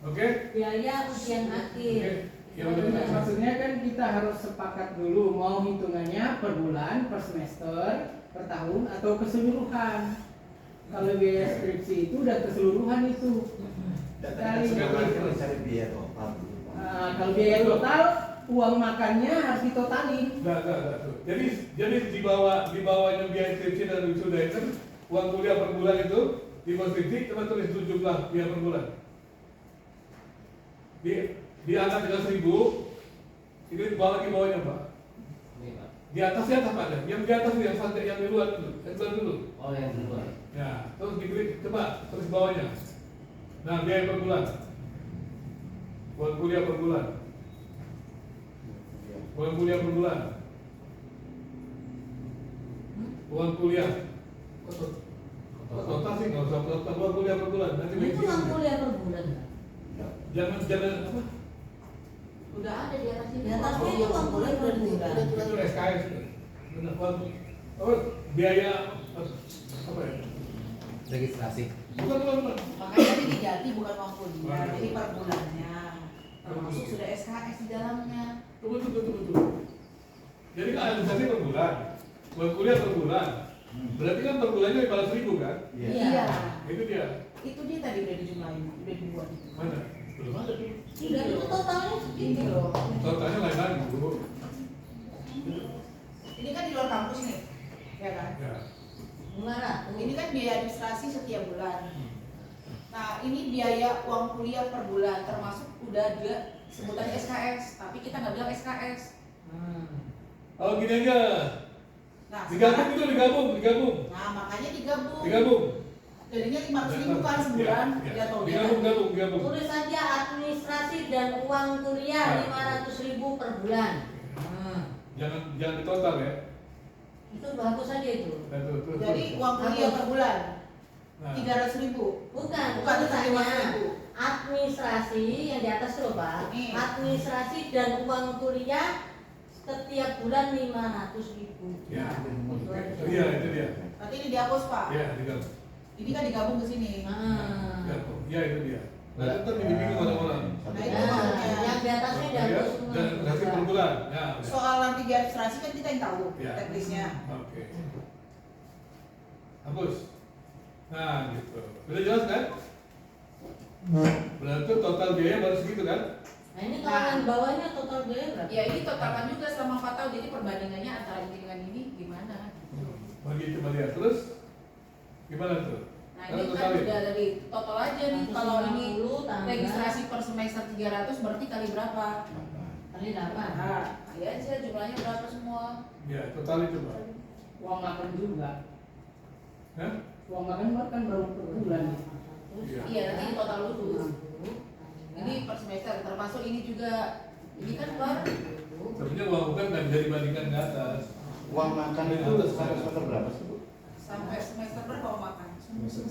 Oke? Biaya ujian akhir. Oke. Ya, Itu betul. aja. Maksudnya kan kita harus sepakat dulu mau hitungannya per bulan, per semester, per tahun atau keseluruhan. Kalau biaya skripsi itu udah keseluruhan itu. Dan tadi kan sebenarnya mencari biaya total dulu. Nah, kalau biaya total, uang makannya harus ditotalin. Enggak. Jadi di bawahnya biaya skripsi dan wisuda itu uang kuliah per bulan itu di bawah skripsi coba tulis itu jumlah biaya per bulan. Di angka 300.000 itu di bawahnya Pak. Di atasnya apa ada? Yang di atas yang di luar dulu, Oh, yang kedua. Ya, terus diberi coba terus bawahnya. Nah, biaya per bulan. Uang kuliah per bulan. Uang kuliah per bulan. Uang kuliah. Total sih nggak usah total uang kuliah per bulan. Nanti Itu uang kuliah per bulan. Jangan apa? Udah ada di atas ini. Di atasnya itu uang kuliah per bulan. Itu SKS. Benar, uang biaya apa ya? Registrasi. Bukan. Makanya ini diganti bukan uang kuliah, jadi per bulannya. Termasuk sudah SKS di dalamnya. Betul. Jadi kan administrasi per bulan, uang kuliah per bulan. Berarti kan per bulannya 500.000 kan? Iya. Itu dia. Itu dia tadi udah dijumlahin, udah dibuat itu. Mana? Belum ada tuh. Tidak, itu totalnya Ini segitu. loh. Totalnya lain lagi Bu. Ini kan di luar kampus nih, ya kan? Ya. 500. Ini kan biaya administrasi setiap bulan. Nah, ini biaya uang kuliah per bulan, termasuk udah dia sebutannya SKS, tapi kita nggak bilang SKS. Oh gini aja. Nah, Digabung itu digabung. Nah, makanya digabung. Digabung. Jadinya 500.000 kan sebulan, Ya. jatuhnya. Digabung. Tulis saja administrasi dan uang kuliah Ya. 500.000 per bulan. Jangan ditotal ya. Itu bagus saja itu. Terus. Jadi uang kuliah per bulan Nah. 300.000. Bukan, Bukan, tulisannya 500.000. administrasi yang di atas itu Pak. Ini. Administrasi dan uang kuliah setiap bulan 500.000. Ya. Iya itu dia. Nanti ini dihapus, Pak. Ya digabung. Ini kan digabung ke sini. Digabung. Ya itu dia. Nah itu kan bingung orang-orang. Nah, itu Nah, maksudnya. yang di atasnya Ya, dihapus dan hasil per bulan. Ya. udah. Soal nanti di administrasi kan kita yang tahu Ya. teknisnya. Oke. Hapus. Nah gitu. Udah jelas kan? Berarti total biaya baru segitu kan? Nah ini kalau yang bawahnya total biaya berapa? Ya ini totalkan juga selama 4 tahun. Jadi perbandingannya antara ini dengan ini gimana? Bagi coba lihat terus gimana tuh? Nah ini kan udah dari total aja nih. Kalau ini 150 tambah registrasi per semester 300 berarti kali berapa? kali 8. Nah, ayo aja jumlahnya berapa semua? Ya totalnya coba. Uang makan juga. Hah? Uang makan kan baru per bulan. Iya nanti di total dulu. Ini per semester termasuk ini juga. Ini kan per Sebenarnya uang bukan nggak bisa dibandingkan ke atas. Uang makan itu sampai semester berapa sih Bu? sampai semester berapa mau makan? Semester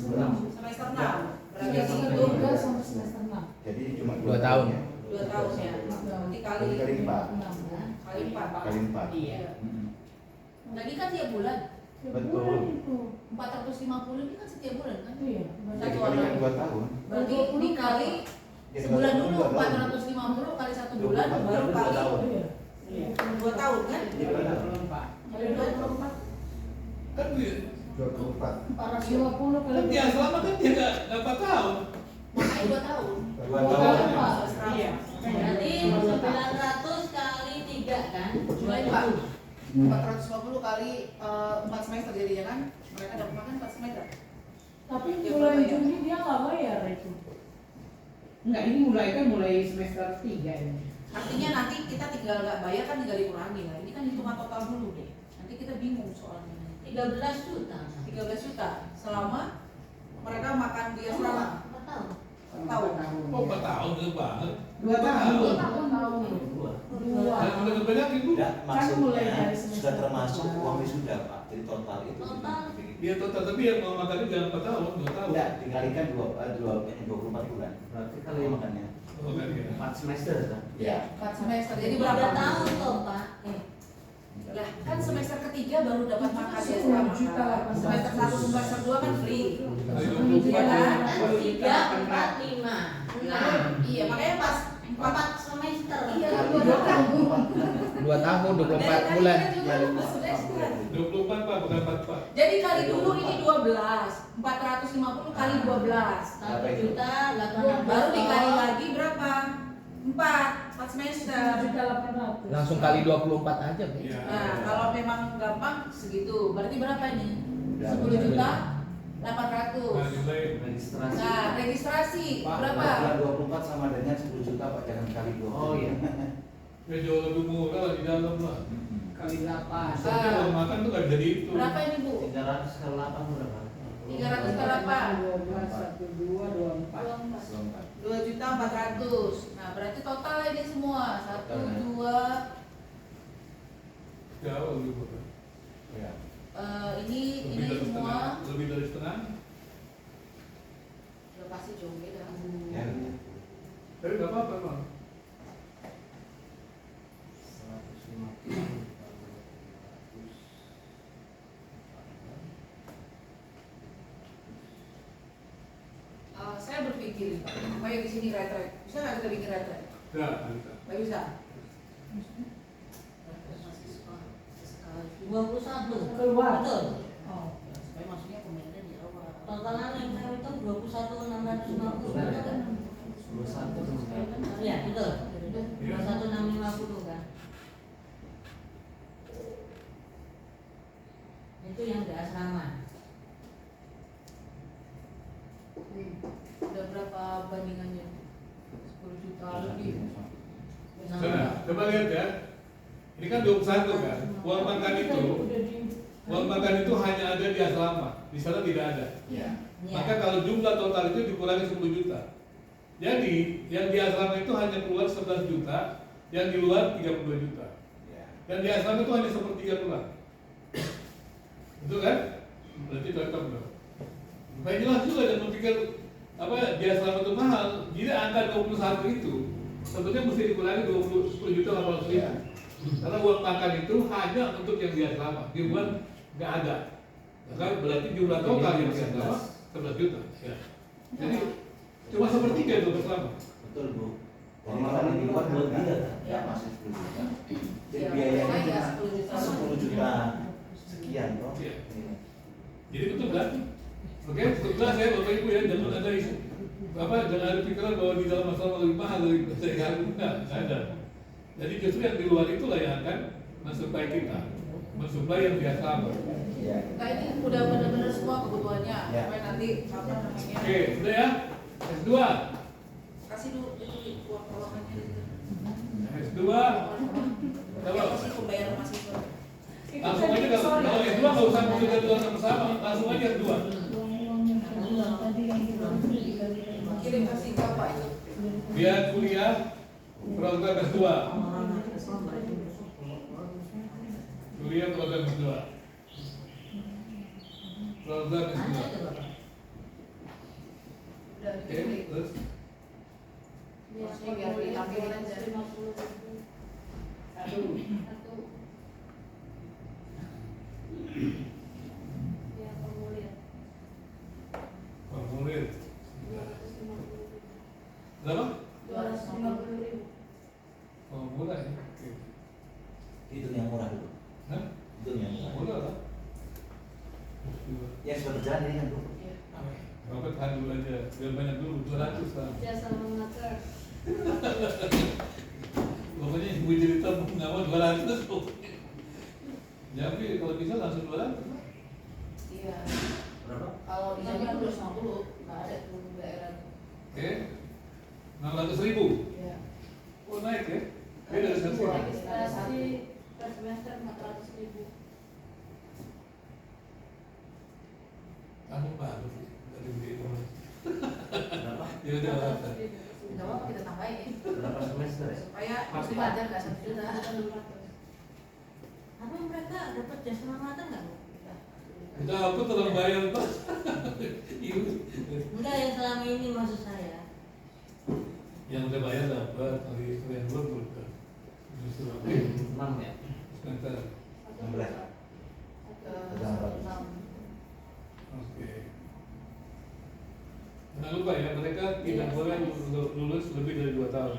Semester 6. Berarti Semester itu 12 sampai semester 6. Jadi cuma 2 tahun. ya? 2 tahun ya. Nanti kali Kali 4. kali 4. Kali 4. Iya. Tadi kan tiap bulan. Betul. 450 ini kan setiap bulan kan? Iya. Jadi Satu kali orang. kan 2 tahun. Berarti dikali Ya, sebulan 2 dulu tahun. 450 kali 1 bulan 24 baru dua kali tahun. Iya. 2 tahun kan? Iya, benar. 24. Kali 24. Kan dia, 24. 450 kali kan dia selama kan dia nggak 4 tahun. Makanya 2 tahun. 2 tahun. Iya. Berarti 900 kali 3 kan? Jumlahnya Pak. 450 kali 4 semester jadinya kan? Mereka dapat makan 4 semester. Tapi Ya, bulan berapa ya? Juni dia nggak bayar itu. Enggak, ini mulai semester 3 ini. Artinya nanti kita tinggal nggak bayar kan tinggal dikurangi lah. Ini kan hitungan total dulu deh. Nanti kita bingung soalnya. 13 juta. 13 juta selama mereka makan di asrama 4 tahun. tahun. Oh 4 tahun itu banget. 2 tahun. 2 tahun tahun. dua. Dan udah banyakin Bu. Enggak, Kan mulai maksudnya dari semester sudah termasuk kedua. uang wisuda Pak. Jadi total itu. Total. Iya total, tapi yang mau makan itu jangan 4 tahun, 2 tahun. Enggak, dikalikan 24 bulan. Berarti Kalau kalau makannya. Oh, kan, ya. 4 semester kan? Iya, 4 semester. Jadi 3 berapa tahun toh Pak. Lah, kan semester ketiga baru dapat makan ya 10 selama juta lah, Pak. semester 1 semester 2 kan free. Iya kan? 3, 4, 5. Nah, iya makanya pas 4 semester. iya 2 tahun. 2 tahun, 24 Dari bulan. tadi kan juga semester. 24 Pak, bukan 4 Pak. Jadi kali dulu ini 12, 450 kali 12. 1 juta 800. Baru dikali lagi berapa? 4 semester. 1.800.000. Langsung kali 24 aja, Bu. Iya. Nah, kalau memang gampang segitu. Berarti berapa ini? Udah, 10 juta Nah, 800. nilai Registrasi. Nah, registrasi Pak, berapa? bulan 24 sama dengan 10 juta Pak, jangan kali 20. Oh iya. ya jauh lebih murah lah di dalam lah. Kali 8. Soalnya kalau makan tuh gak jadi itu. Berapa ini, Bu? 300 kali 8 berapa? 300 kali apa? 12, 1, 2, 24. 2.400.000. Nah, berarti total ini semua 1, 2, Jauh lebih murah. Ya. ini Lebih dari semua setengah. Lebih dari setengah. udah pasti jauh beda. Ya. Tapi gak apa-apa Bang. 150. Saya berpikir, Pak, supaya di sini retret. Bisa nggak kita bikin retret? Ya, bisa. Nggak bisa. 21. Keluar. Betul. Oh. Supaya maksudnya pemerintah di awal. Totalan yang saya hitung 21.650. Betul. 21. Iya, betul. 21.650 kan. Itu yang di asrama. Udah berapa bandingannya? 10 juta lebih. Nah, coba lihat ya. Ini kan 21 kan. Uang makan itu, uang makan itu hanya ada di asrama. Di sana tidak ada. Ya. Iya. Maka kalau jumlah total itu dikurangi 10 juta. Jadi yang di asrama itu hanya keluar 11 juta, yang di luar 32 juta. Ya. Dan di asrama itu hanya sepertiga pulang. Betul kan? Berarti cocok dong. Supaya jelas juga dan berpikir apa di asrama itu mahal. Jadi angka 21 itu sebetulnya mesti dikurangi 10 juta 800 ribu. Karena uang makan itu hanya untuk yang di asrama. Di luar nggak ada. Maka berarti jumlah total yang di asrama 11 juta. Ya. Jadi cuma sepertiga itu bersama. Betul Bu. Jadi makan di luar belum tidak kan? Ya masih 10 juta. Jadi Ya, biayanya makanya cuma 10 juta. 10 juta sekian toh. Iya. Iya. Jadi betul kan? Oke, setelah saya Bapak Ibu ya jangan ada isu apa jangan ada pikiran bahwa di dalam masalah lebih mahal dari saya enggak ada. Jadi justru yang di luar itulah yang akan mensuplai kita, mensuplai yang biasa apa. Iya. Nah ini udah benar-benar semua kebutuhannya. Ya. Supaya nanti apa namanya? Oke, sudah ya. S2. Kasih dulu itu uang kolongannya. S2. Ya pasti pembayaran mahasiswa. Langsung aja kalau S2 nggak usah menunda dua sama, langsung aja S2. Kirim kasih ke Pak itu. Dia kuliah program S2. Kuliah program S2. Program S2. Ada itu Bapak. Udah Oke, dikirim. terus Maksudnya biar ditampilin aja. formulir. Berapa? 250.000. Oh, murah ya. Oke. Itu yang murah dulu. Hah? Itu yang murah. Murah lah. Yang sudah berjalan ini yang dulu. Iya. Bapak tahan dulu aja, biar banyak dulu, 200 lah. Jasa mengatur. Pokoknya ibu cerita nggak mau 200 pokoknya. Jadi kalau bisa langsung 200 lah. Iya. Berapa? Kalau di Jambi kan 250, nggak ada tuh daerah. Oke, 600.000. Iya. Oh naik ya? Beda dari satu. Registrasi per semester 400.000. Kamu baru sih dari BO. Berapa? Ya udah. 400.000. Nggak apa-apa kita tambahin ya. Berapa semester? semester ya? supaya Pasti. pelajar nggak 1 juta. Tapi mereka dapat jasa keselamatan nggak? Udah apa terlalu bayar Pak? Iya. Enggak, yang selama ini maksud saya. Yang udah bayar dapat, hari yang belum dapat. Justru oke. 6 ya? Semester. 16. Oke. Jangan lupa ya, mereka tidak boleh lulus lebih dari 2 tahun.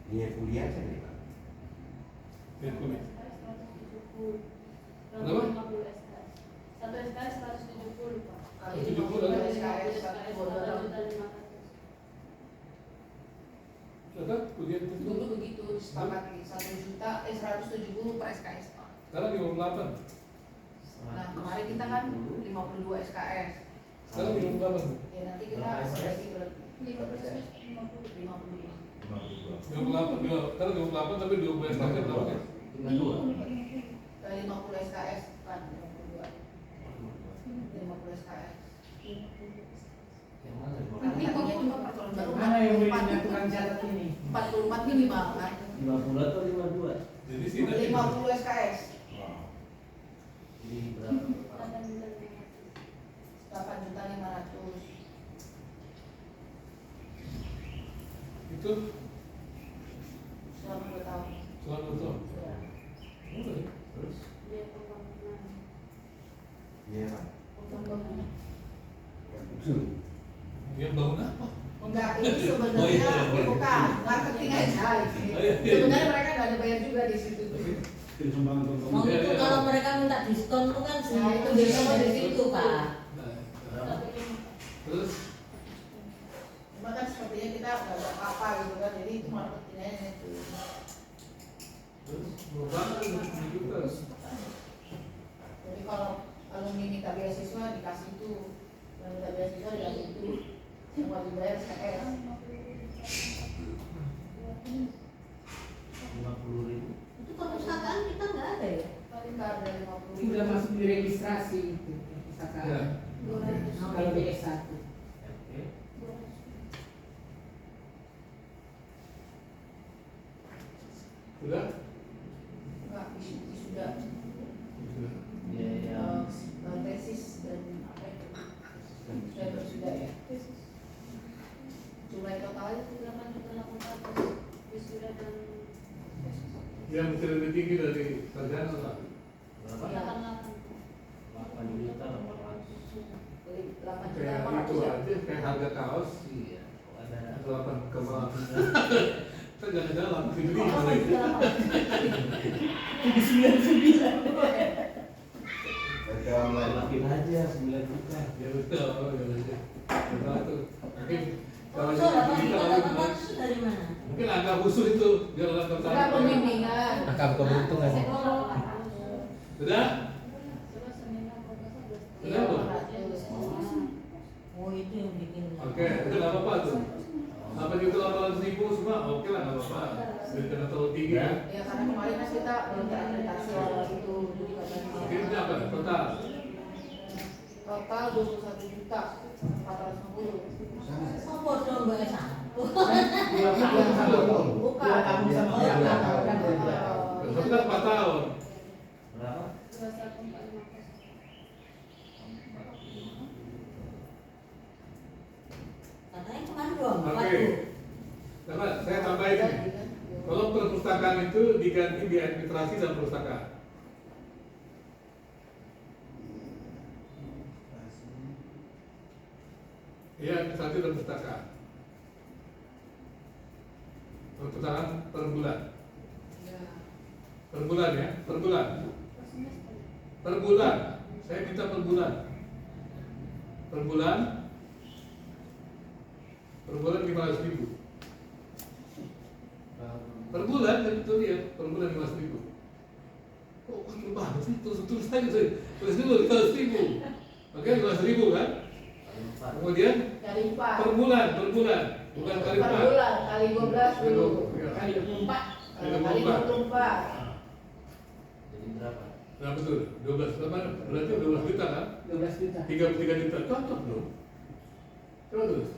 Dia kuliah aja nih Pak. Ya, kuliah. 170. Berapa? 50 SKS. 1 SKS 170 Pak. Kali 170 50 SKS SKS 1.500.000. Berapa kuliah itu? dulu begitu disepakati 1 juta 170 per SKS Pak. Sekarang 58. Nah kemarin kita kan 52 SKS. Sekarang 58. Ya nanti kita koreksi berarti 50. 52. 52. 58, sekarang 58 tapi 12 tahun berapa kan? 52. 50 SKS kan 52. 50 SKS. Yang mana? Nanti tadinya cuma peraturan baru Mana yang boleh 44 dilakukan catat ini? 44 minimal kan. 50 atau 52? Jadi sini 50 SKS. Jadi berapa? 8 juta 500. itu Selama 2 tahun. selama 2 tahun. Ya. Boleh. Terus? Biaya pembangunan. Iya Pak. Pembangunan. Dia bangun apa? Enggak, ini Oh, sebenarnya iya. bukan marketing aja. Oh, iya. Sebenarnya mereka nggak ada bayar juga di situ. Itu sumbangan untuk Mau Iya, itu iya. kalau mereka minta diskon itu kan Nah, itu dari diskon dari situ situ. Pak. Nah, Berapa? terus Cuma kan sepertinya kita nggak ada apa-apa gitu kan, jadi itu marketing aja itu. terus mau banget juga. Jadi kalau alumni minta beasiswa dikasih itu, yang minta beasiswa dikasih itu, yang wajib bayar SKS. 50.000. Itu perpustakaan kita nggak ada ya? Paling nggak ada 50.000. Sudah masuk di registrasi itu perpustakaan. Ya. Kalau di S1. Oke. Sudah? Nggak, sudah Biaya tesis dan apa itu? Sudah ya. Jumlah totalnya 8.800.000 wisuda dan Yang mesti lebih tinggi dari sarjana Pak. berapa? Iya. 8 juta 800. beli 8 juta Kayak 500 itu ya. aja, kayak harga kaos Iya. Ada 8 koma. Kita jalan-jalan dibeli. Oh, Di 99. Baca online. Makin aja 9 juta. Ya betul, ya betul. Betul tuh. Mungkin kalau So, jadi kita lagi 8.800 itu dari mana? mungkin agak khusus itu biar orang Sudah tertarik. pembimbingan. Angka keberuntungan. Sudah? terus seminar proposal Iya, 800. 800. Oh itu yang bikin. Oke, itu nggak apa-apa tuh. 8.800.000 semua, oke lah nggak apa-apa. Jangan terlalu tinggi ya. Ya karena kemarin kan kita belum terakreditasi awal itu, jadi Oke, ini katanya apa? Total. total 21 juta 450. Oh bodoh mbak S1. Dua tahun sama Bukan. 2 tahun sama Iya, 2 iya. tahun kan beda. Tapi kan 4 tahun. Berapa? 21.450. Katanya kemarin 24 Oke. Bu. Karena saya tambahin ini. Kalau perpustakaan itu diganti di administrasi dan perpustakaan. Iya, administrasi dan perpustakaan. Perpustakaan per bulan. Iya. Per bulan ya, per bulan. Per semester. Per bulan. Saya minta per bulan. Per bulan. Per bulan 500.000. Per bulan, itu dia, per bulan 500.000. Oh, kecil banget sih, terus aja sih. Tulis dulu 500.000. Oke, 500.000 kan? Kemudian Kali 4. per bulan, bukan kali Per 4. bulan kali 12 dulu. Iya. Kali 24. Kali Kali 24. 24. Jadi berapa? Berapa tuh? 12 berapa? Berarti 12 juta kan? 12 juta. 33 juta. Cocok dong. Coba terus.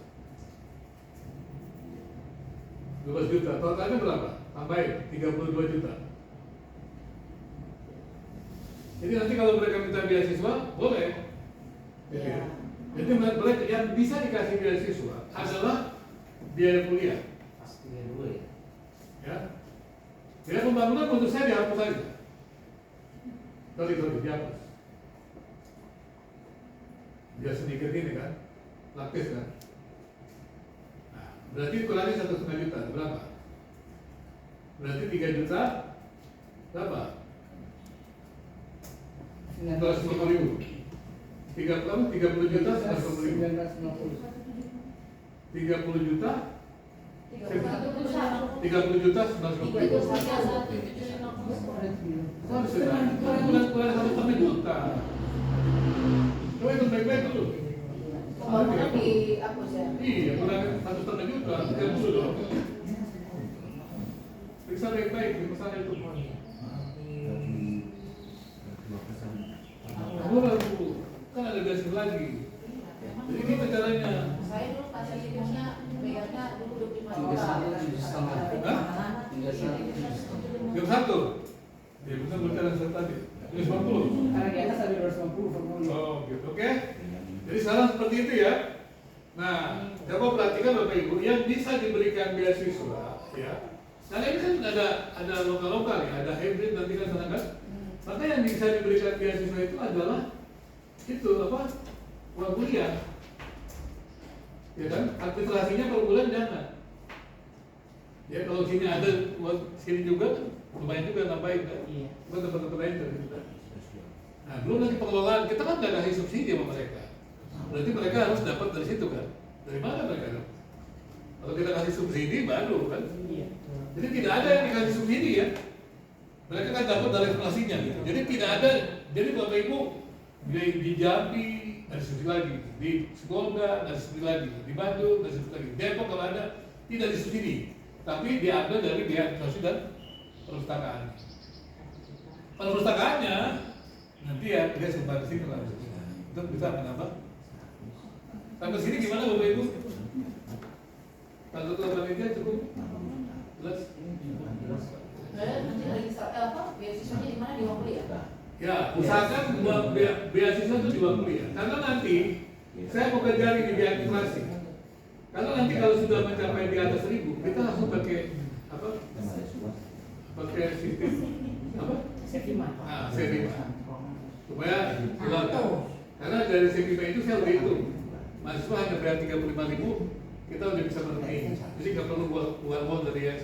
12 juta. Totalnya berapa? Tambahin 32 juta. Jadi nanti kalau mereka minta beasiswa, boleh. Gitu ya. Jadi mereka yang bisa dikasih beasiswa adalah biaya kuliah. Pasti dulu ya. Ya. Biaya pembangunan menurut saya dihapus saja. Sorry, dihapus. Dia sedikit ini kan, lapis kan. Nah, berarti kurangnya 1,5 juta, berapa? Berarti 3 juta, berapa? 150.000. 30 juta, 150.000. 30 juta, 30 juta, 150.000. Kurang 1,5 juta. Coba itu baik-baik dulu. Pembangunan dihapus ya. Iya, kurang 1,5 juta, 30 dong. Periksa baik-baik di pesan itu. Murah bu, kan ada beasiswa lagi. Jadi gitu caranya. Saya dulu pas sidangnya bayarnya dulu 25 juta. Hah? 31. Jam 1? Ya benar berjalan tadi. 50. Karena di atas ada 250 formulir. Oh gitu, oke. Jadi sekarang seperti itu ya. Nah, coba perhatikan Bapak Ibu yang bisa diberikan beasiswa, ya. Nah ini kan ada lokal-lokal ya, ada hybrid nanti kan sana kan. Maka yang bisa diberikan beasiswa itu adalah itu apa? Uang kuliah. Ya kan? Administrasinya per bulan jangan. Ya kalau sini ada, sini juga lumayan juga nambahin kan. Iya. Bukan tempat-tempat lain kan. Nah belum lagi pengelolaan, kita kan nggak kasih subsidi sama mereka. Berarti mereka harus dapat dari situ kan. Dari mana mereka dapat? Kalau kita kasih subsidi baru kan. Iya. Jadi tidak ada yang dikasih subsidi ya. Mereka kan dapat dari inflasinya gitu. Jadi tidak ada. Jadi Bapak Ibu di Jambi ada subsidi lagi, di Sekolda ada subsidi lagi, di Bandung ada subsidi lagi, Depok kalau ada tidak disubsidi, tapi diambil dari biaya administrasi dan perpustakaan. Kalau perpustakaannya nanti ya tidak sampai ke sini lah. Itu bisa menambah. Sampai sini gimana Bapak Ibu? Kalau panitia cukup jelas? Nanti lagi apa? Beasiswanya di mana, di uang kuliah? Ya, usahakan beasiswa itu di uang kuliah. Karena nanti saya mau kejar di biaya administrasi. Karena nanti kalau sudah mencapai di atas 1.000, kita langsung pakai apa? Pakai sistem apa? Sertimat. Ah, sertimat. Supaya jelas. Karena dari sertimat itu saya udah hitung. Mahasiswa hanya bayar 35.000, kita udah bisa memenuhi. Jadi nggak perlu buat uang dari ya.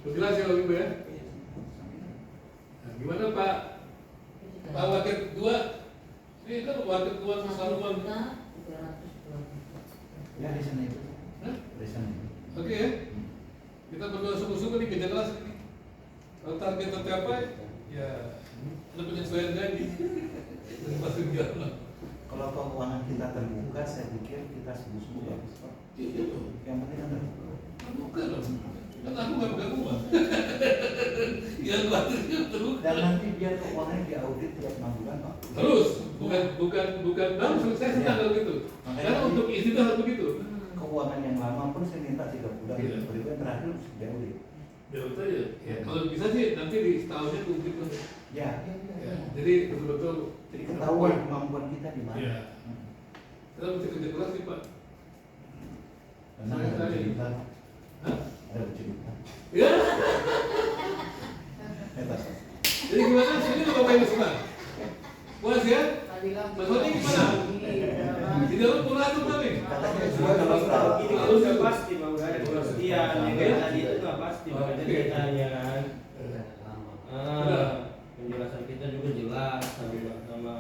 Jelas ya Ibu ya. Nah, gimana Pak? Pak Wakil Ketua, ini kan Wakil Ketua selalu uang. Ya di sana itu. Hah? Di sana. Oke ya. Kita berdoa sungguh-sungguh nih kerja keras ini. Kalau target tercapai, ya ada penyesuaian gaji. Masuk jalan. Kalau keuangan kita terbuka, saya pikir kita sungguh-sungguh bagus Pak. Iya. Yang penting kan terbuka. Bukan dong. Kan aku nggak pegang uang. Yang kuatirnya terus. Dan nanti biar keuangannya diaudit tiap 6 bulan Pak. Terus, bukan langsung saya senang kalau gitu. Karena untuk isi itu harus begitu. Keuangan yang lama pun saya minta 3 bulan. Iya. Berikutnya terakhir diaudit. Ya betul ya. Ya kalau bisa sih nanti di setahunnya publik tuh. Ya. Ya, jadi betul-betul. Jadi ketahuan kemampuan kita di mana. Iya. Kita mesti kerja keras sih Pak. Karena ada cerita. Hah? Ada cerita. Ya. Hebat. Jadi gimana sini Bapak Ibu semua? Puas ya? Mas Wadi gimana? Di dalam pura tuh Pak nih? Katanya Kalau gini kan Harus udah itu. pasti Bang, udah ada kepastian. Yang kayak tadi itu nggak pasti makanya Oke. ceritanya kan. Udah. Penjelasan kita juga jelas sama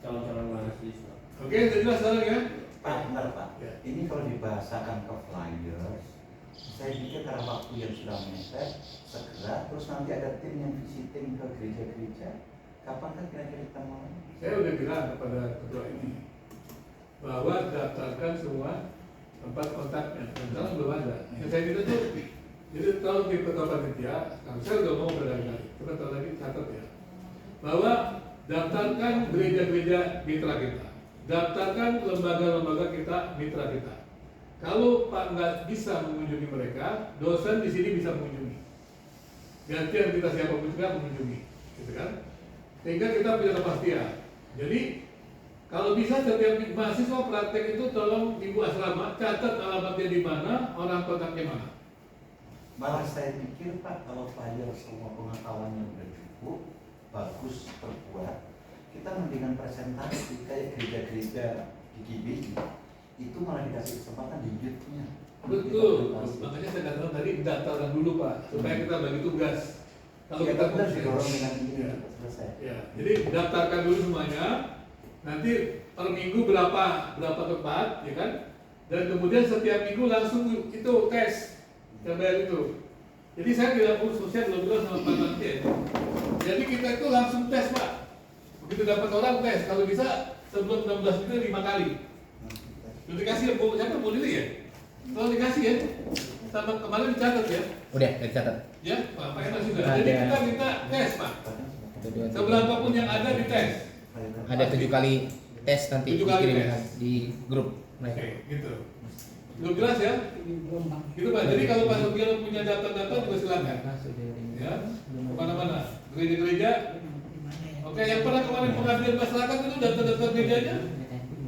calon-calon mahasiswa. Oke, jadi jelas sekarang ya? Pak, bentar Pak. Ya. Ini kalau dibahasakan ke flyers, saya pikir karena waktu yang sudah mepet, segera, terus nanti ada tim yang visiting ke gereja-gereja. Kapan kan kira-kira kita mau? Saya udah bilang kepada ketua ini bahwa daftarkan semua tempat kontaknya. Dan sekarang belum ada. Yang saya minta tuh, jadi kalau di ketua panitia, kalau saya udah mau berkali-kali, coba tahu lagi catat ya, bahwa daftarkan gereja-gereja mitra kita, daftarkan lembaga-lembaga kita mitra kita. Kalau Pak nggak bisa mengunjungi mereka, dosen di sini bisa mengunjungi. Gantian kita siapapun juga mengunjungi, gitu kan? Sehingga kita punya kepastian. Jadi kalau bisa setiap mahasiswa praktek itu tolong ibu asrama catat alamatnya di mana, orang kontaknya mana. Malah saya pikir Pak, kalau player semua pengetahuannya udah cukup, bagus, terbuat, kita mendingan presentasi kayak gereja-gereja di GBI, itu malah dikasih kesempatan di YouTube-nya. Betul, makanya saya katakan tadi daftarkan dulu Pak, supaya kita bagi tugas. Kalau Ya, kita tugas didorong dengan ini Ya. cepat selesai. Ya, jadi daftarkan dulu semuanya. Nanti per minggu berapa tempat, ya kan? Dan kemudian setiap minggu langsung itu tes, yang bayar itu. Jadi saya tidak saya belum bilang sama Pak Nanti. Jadi kita itu langsung tes Pak. Begitu dapat orang tes, kalau bisa sebelum 16 itu 5 kali. Udah dikasih ya, Bu, siapa Bu Lili ya? Kalau dikasih ya, sama kemarin dicatat ya. Udah, dicatat. Ya, Pak Enas juga. Jadi kita minta tes Pak. Seberapapun yang ada dites. Ada 7 kali tes nanti 7 kali dikirim tes. di grup mereka. Oke, gitu. Belum jelas ya? Gitu Pak. Jadi kalau Pak Sugiono punya data-data juga silakan. Ya, kemana-mana. Gereja-gereja. Oke, yang pernah kemarin pengabdian masyarakat itu data-data gerejanya.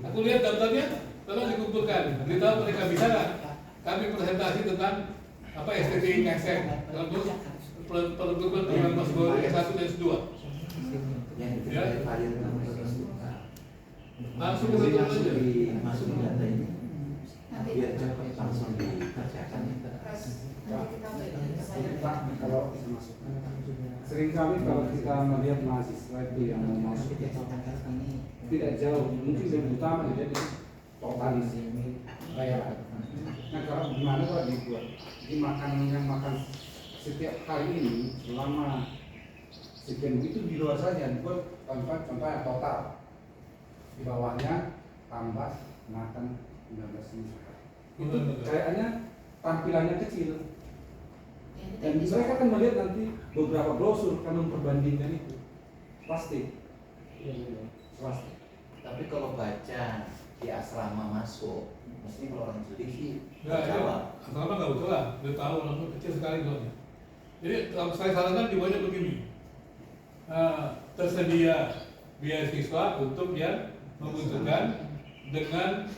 Aku lihat daftarnya, tolong dikumpulkan. Beritahu mereka bisa nggak? Kami presentasi tentang apa STTI KSM dalam pertumbuhan dengan Mas Gori S1 dan S2. Yang itu Ya. dari player Langsung ke satu aja. dimasukin data ini, Nanti biar cepat langsung dikerjakan. Terus nanti kita bagi saya. Pak, kalau sering kali kalau kita melihat mahasiswa itu yang mau masuk tidak jauh, mungkin lebih utama jadi totalis kayak. Nah kalau gimana kalau dibuat? Jadi makanan yang makan setiap hari ini selama sekian itu di luar saja dibuat contohnya total di bawahnya tambah makan 19 ini. Itu kayaknya tampilannya kecil. Dan mereka akan melihat nanti beberapa brosur kan memperbandingkan itu plastik. Plastik. Tapi kalau baca di asrama masuk, mesti kalau orang jeli sih Enggak, ya, jawab. asrama nggak betul lah, udah tahu langsung kecil sekali soalnya. Jadi kalau saya sarankan dibuatnya begini, tersedia beasiswa untuk yang membutuhkan dengan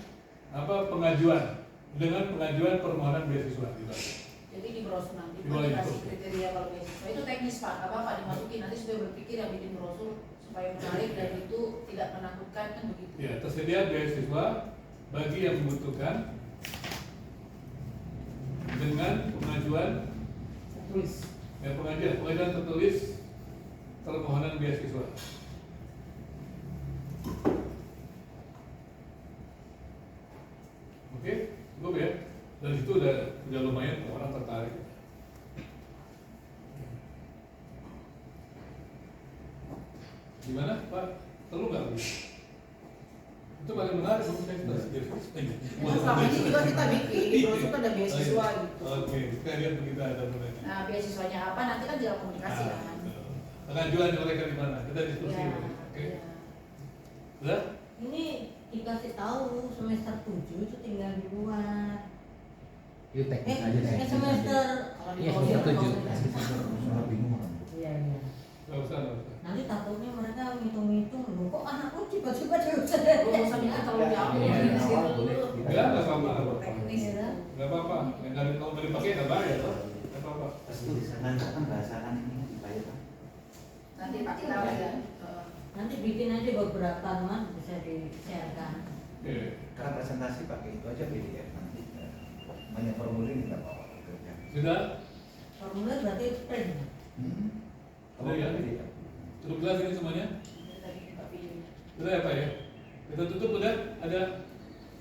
pengajuan permohonan beasiswa gitu. Jadi di brosur nanti Di bawah dikasih itu. kriteria kalau beasiswa itu teknis Pak, apa Pak dimasukin nanti supaya berpikir yang bikin brosur supaya menarik dan itu tidak menakutkan kan begitu. Ya, tersedia beasiswa bagi yang membutuhkan dengan pengajuan Tulis. pengajuan tertulis permohonan beasiswa. Oke, cukup ya. Dan itu udah lumayan orang tertarik. Gimana Pak? Perlu nggak? Itu paling menarik untuk saya Nah, selama ini juga kita bikin di brosur kan ada beasiswa gitu. Oke, sekalian kita ada mereka. Nah beasiswanya apa nanti kan tinggal komunikasi kan. Pengajuan mereka di mana? Kita diskusi. Ya, Oke. ya. Sudah? Ini dikasih tahu semester 7 itu tinggal dibuat. Itu teknis aja sih. Semester Kalau di Iya, brosur semester kan 7. maksudnya. Orang bingung orang. Iya, iya. Nggak usah, nggak usah. Nanti takutnya mereka ngitung-ngitung, loh kok anakku tiba-tiba jurusan Rumusan itu terlalu jauh Iya, di situ awal dulu. boleh. Ya, nggak apa-apa. Teknis ya. Nggak apa-apa. Yang dari kalau nggak dipakai nggak bayar. Nggak apa-apa. Terus tulisan nanti akan bahasakan ini dibayar Pak. Nanti Pak kita ya. Nanti bikin aja beberapa teman bisa di-sharekan. Oke. Karena presentasi pakai itu aja PDF nanti. Banyak formulir kita bawa kerja. Sudah? Formulir berarti print. Sudah ya? PDF. Cukup jelas ini semuanya? Tadi kita pilih. Sudah ya Pak ya? Kita tutup udah? Ada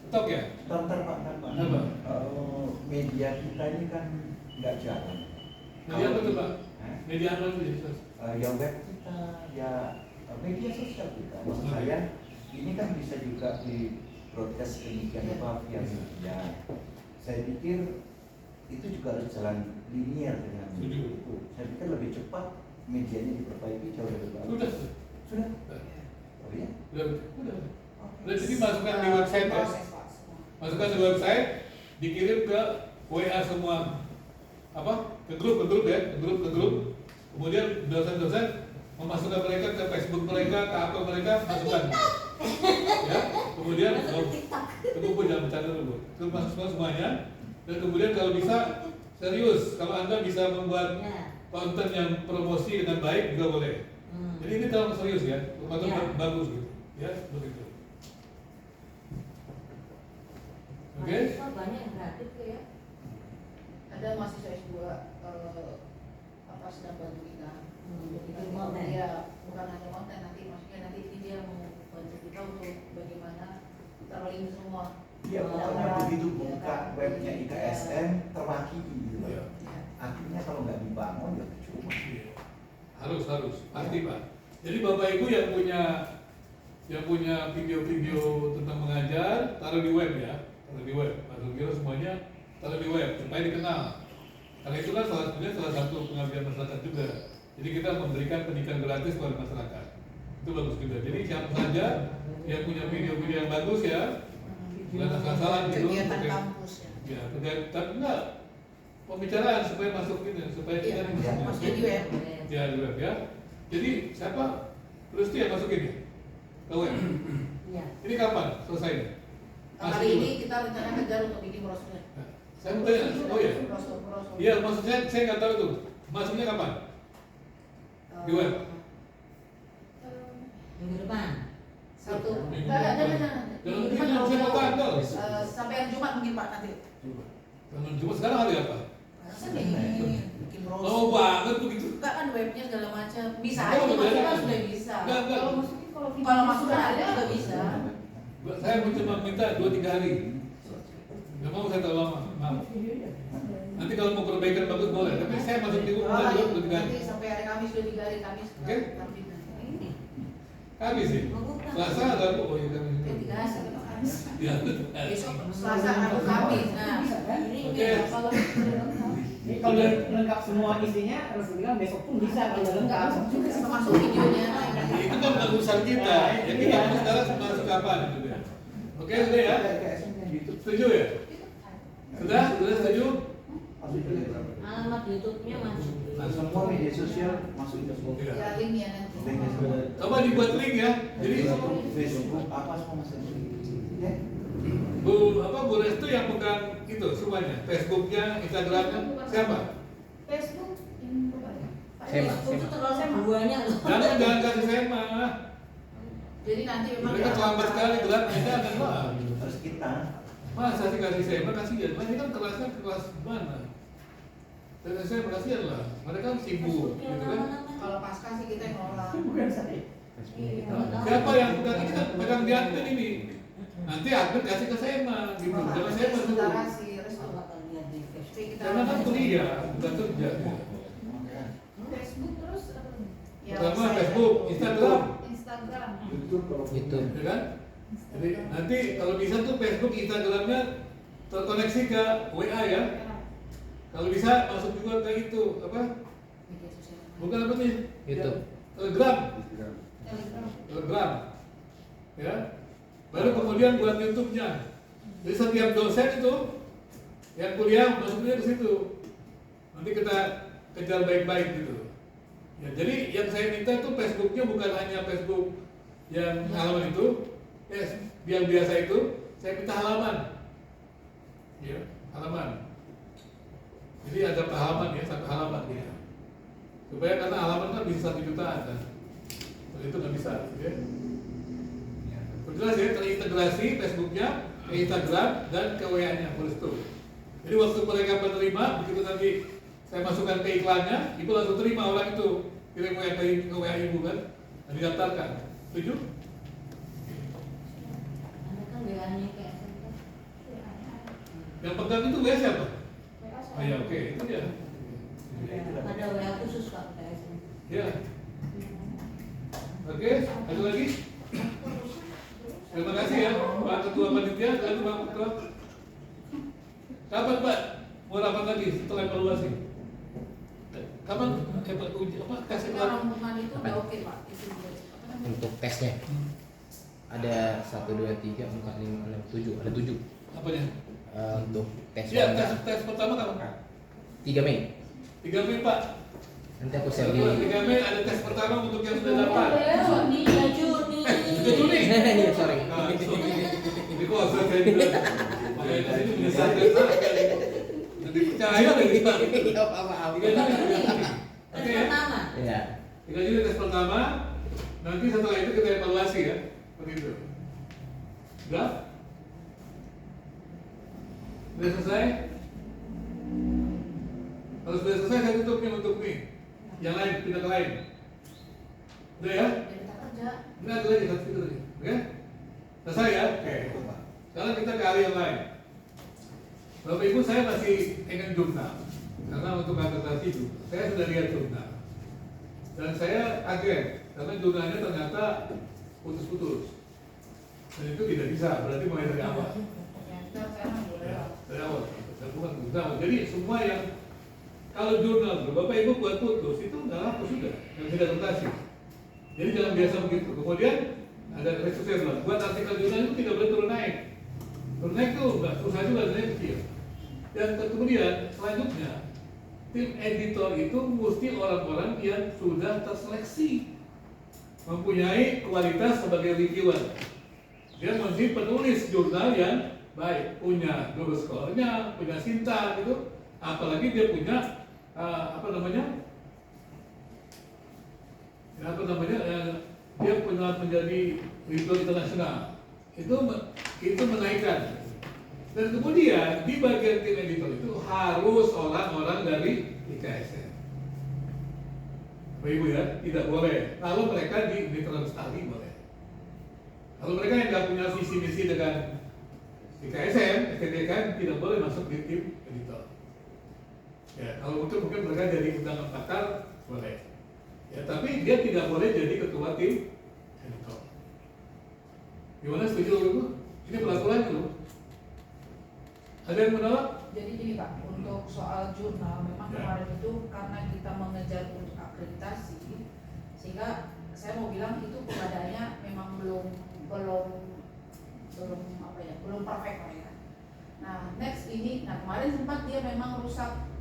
stok ya? Bentar Pak. Apa? Media kita ini kan nggak jalan. Media apa tuh Pak? Hah? Media apa tuh? Ya web kita, ya media sosial kita. Maksud saya, ini kan bisa juga di broadcast demikian apa via media. Saya pikir itu juga harus jalan linear dengan Setuju. itu. Saya pikir lebih cepat medianya diperbaiki jauh lebih bagus. Sudah. Sudah. Oh iya. Udah. Udah. Jadi masukkan di website ya. Proses Pak semua. Masukkan di website, dikirim ke WA semua, ke grup ya, ke grup. Kemudian dosen-dosen memasukkan mereka ke Facebook mereka, ke apa mereka masukkan. Ya, kemudian tunggu jangan bercanda dulu. Itu masukkan semuanya. Dan kemudian kalau bisa serius, kalau Anda bisa membuat konten yang promosi dengan baik juga boleh. Jadi ini terlalu serius ya, konten bagus gitu. Ya, begitu. Oke? Banyak yang gratis ya. Ada mahasiswa S2 sedang bantu kita. Bikin konten. Iya, bukan hanya konten, nanti maksudnya nanti dia mau bantu kita untuk bagaimana terlink semua. Iya, pokoknya begitu buka webnya IKSN terwakili gitu. Iya. Artinya kalau nggak dibangun ya percuma. Harus pasti Pak. Jadi Bapak Ibu yang punya video-video tentang mengajar taruh di web ya, taruh di web. Masuk kira semuanya taruh di web supaya dikenal. Karena itu kan sebenarnya salah satu pengabdian masyarakat juga. Jadi kita memberikan pendidikan gratis kepada masyarakat. Itu bagus juga. Jadi siapa saja yang punya video-video yang bagus ya, dan asal-asalan gitu. Kegiatan kampus ya. Ya, kegiatan enggak. Pembicaraan supaya masuk ini, supaya kita ini masuk. Maksudnya di web. Ya, di web ya. Jadi siapa? Terus dia masukin ya? Ke web. Iya. Ini kapan selesainya? Hari ini kita rencana kejar untuk bikin brosurnya. Nah, saya mau tanya, oh ya? Brosur. Iya, maksudnya saya nggak tahu tuh. Masuknya kapan? Di web? Minggu depan. Satu. Minggu Enggak, depan. Jangan saya mau tanggal. Sampai hari Jumat mungkin Pak nanti. Cuma sekarang hari apa? Senin. Bikin brosur. Lama banget begitu. Enggak kan webnya segala macam. Bisa Oh, aja udah masukkan ada. sudah bisa. Enggak. Kalau masukkan ada juga bisa. Saya cuma minta 2-3 hari. Nggak mau saya terlalu lama. Maaf. Nanti kalau mau perbaikan bagus boleh. Tapi saya masuk di Oh, minta 2-3 hari. nanti sampai hari Kamis 2-3 hari Kamis. Oke. Tapi ini Kamis sih. Selasa ada apa? Oh iya Kamis. ketiga hasil Kamis. Ya. Besok Selasa atau Kamis. Nah, ini Oke. kalau Jadi kalau lengkap semua isinya harus bilang besok pun bisa kalau lengkap. termasuk videonya. Itu kan urusan kita. Ya kita harus sekarang masuk kapan gitu ya. Oke, sudah ya. Setuju ya? Sudah setuju? Alamat YouTube-nya masuk. Semua media sosial masuk ke Iya. Ya linknya nanti. Coba dibuat link ya. Jadi Facebook apa semua masuk. Ya. Bu Restu yang pegang itu semuanya, Facebooknya, Instagramnya, siapa? Facebook ini apa ya? Sema. Itu terlalu banyak loh. Jangan kasih Sema. Jadi nanti memang Mereka terlambat sekali gerak kita akan wah. Terus kita Masa sih kasih Sema kasih ya? Ini kan kelasnya kelas mana? Dan saya kasihan lah, mereka kan sibuk, gitu kan? kalau pasca sih kita yang nolak. Bukan saya. Siapa yang pegang ini kan pegang di admin ini? Nanti admin kasih ke Sema, gitu. Jangan Sema dulu. Sementara si Restu. Bakal lihat di Facebook. Jadi kita Karena kan kuliah, bukan kerja. Facebook terus apa? Ya, Pertama saya- Facebook, Instagram, Instagram. YouTube. ya kan? Jadi nanti kalau bisa tuh Facebook, Instagramnya terkoneksi ke WA ya. Kalau bisa masuk juga ke itu apa? Media sosial. Bukan apa nih? YouTube. Telegram, Telegram. Telegram, ya. Baru kemudian buat YouTube-nya. Jadi setiap dosen itu yang kuliah masuknya ke situ. Nanti kita kejar baik-baik gitu. Ya, jadi yang saya minta itu Facebooknya bukan hanya Facebook yang halaman itu, ya, yang biasa itu, saya minta halaman, ya, halaman. Jadi ada per halaman ya, satu halaman ya. Supaya karena halaman kan bisa 1 jutaan kan, kalau itu nggak bisa, ya. Jelas ya, terintegrasi Facebooknya ke Instagram dan ke WA-nya, Restu. Jadi waktu mereka menerima, begitu nanti saya masukkan ke iklannya, ibu langsung terima orang itu kirim WA ke WA ibu kan, dan didaftarkan. Setuju? Ada kan WA-nya kayak Yang pegang itu WA siapa? WA Oh saya. ya oke, itu dia. ada WA khusus Pak PSN. Ya. Oke, ada lagi? Terima kasih ya, Pak Ketua Panitia, dan Pak Ketua. Kapan Pak mau rapat lagi setelah evaluasi? Kapan kasih Kita rombongan itu udah oke Pak. Itu dia. Untuk tesnya ada 1, 2, 3, 4, 5, 6, 7. Ada 7. Apanya? untuk tes Ya, wawancara. tes pertama kapan? 3 Mei. 3 Mei Pak. Nanti aku share di 3 Mei ada tes pertama untuk yang sudah dapat. Juni ya Juni. 3 Juni. Iya, sorry. Nah, ini kok saya kayak gitu. Makanya di sini menyesatkan saya. Jadi percaya lagi kita. Iya, apa-apa. 3 Juni. Tes Oke ya. pertama. Iya. 3 Juni tes pertama. Nanti setelah itu kita evaluasi ya. Seperti itu. Sudah? Sudah selesai? Kalau sudah selesai saya tutup nih untuk nih. Yang lain, pindah ke lain. Udah ya? Jadi kita kerja. Enggak, itu lagi, satu itu lagi. Oke? Selesai ya? Oke. Sekarang kita ke hal yang lain. Bapak Ibu, saya masih ingin jurnal. Karena untuk adaptasi itu, saya sudah lihat jurnal. Dan saya kaget, karena jurnalnya ternyata putus-putus. Dan itu tidak bisa, berarti mulai dari awal. Ternyata sekarang boleh. Ya, dari awal. Dan bukan jurnal. Jadi semua yang kalau jurnal, Bapak Ibu buat putus, itu nggak hapus sudah, dan tidak adaptasi. Jadi jangan biasa begitu. Kemudian ada resursnya bilang, buat artikel jurnal itu tidak boleh turun naik. Turun naik itu nggak susah juga, sebenarnya kecil. Dan kemudian selanjutnya tim editor itu mesti orang-orang yang sudah terseleksi, mempunyai kualitas sebagai reviewer. Dia mesti penulis jurnal yang baik, punya Google Scholar-nya, punya Sinta gitu, apalagi dia punya dia pernah menjadi reviewer internasional. Itu menaikkan. Dan kemudian di bagian tim editor itu harus orang-orang dari IKSN. Bapak Ibu ya, tidak boleh. Kalau mereka di Mitra Lestari boleh. Kalau mereka yang nggak punya visi misi dengan IKSN, STTK tidak boleh masuk di tim editor. Ya, kalau mungkin mereka jadi undangan pakar boleh. Ya, tapi dia tidak boleh jadi ketua tim editor. Gimana, setuju Ibu? Ini peraturan loh. Ada yang menolak? Jadi gini Pak, untuk soal jurnal memang Ya. kemarin itu karena kita mengejar untuk akreditasi, sehingga saya mau bilang itu keadaannya memang belum perfect lah ya. Nah next ini, kemarin sempat dia memang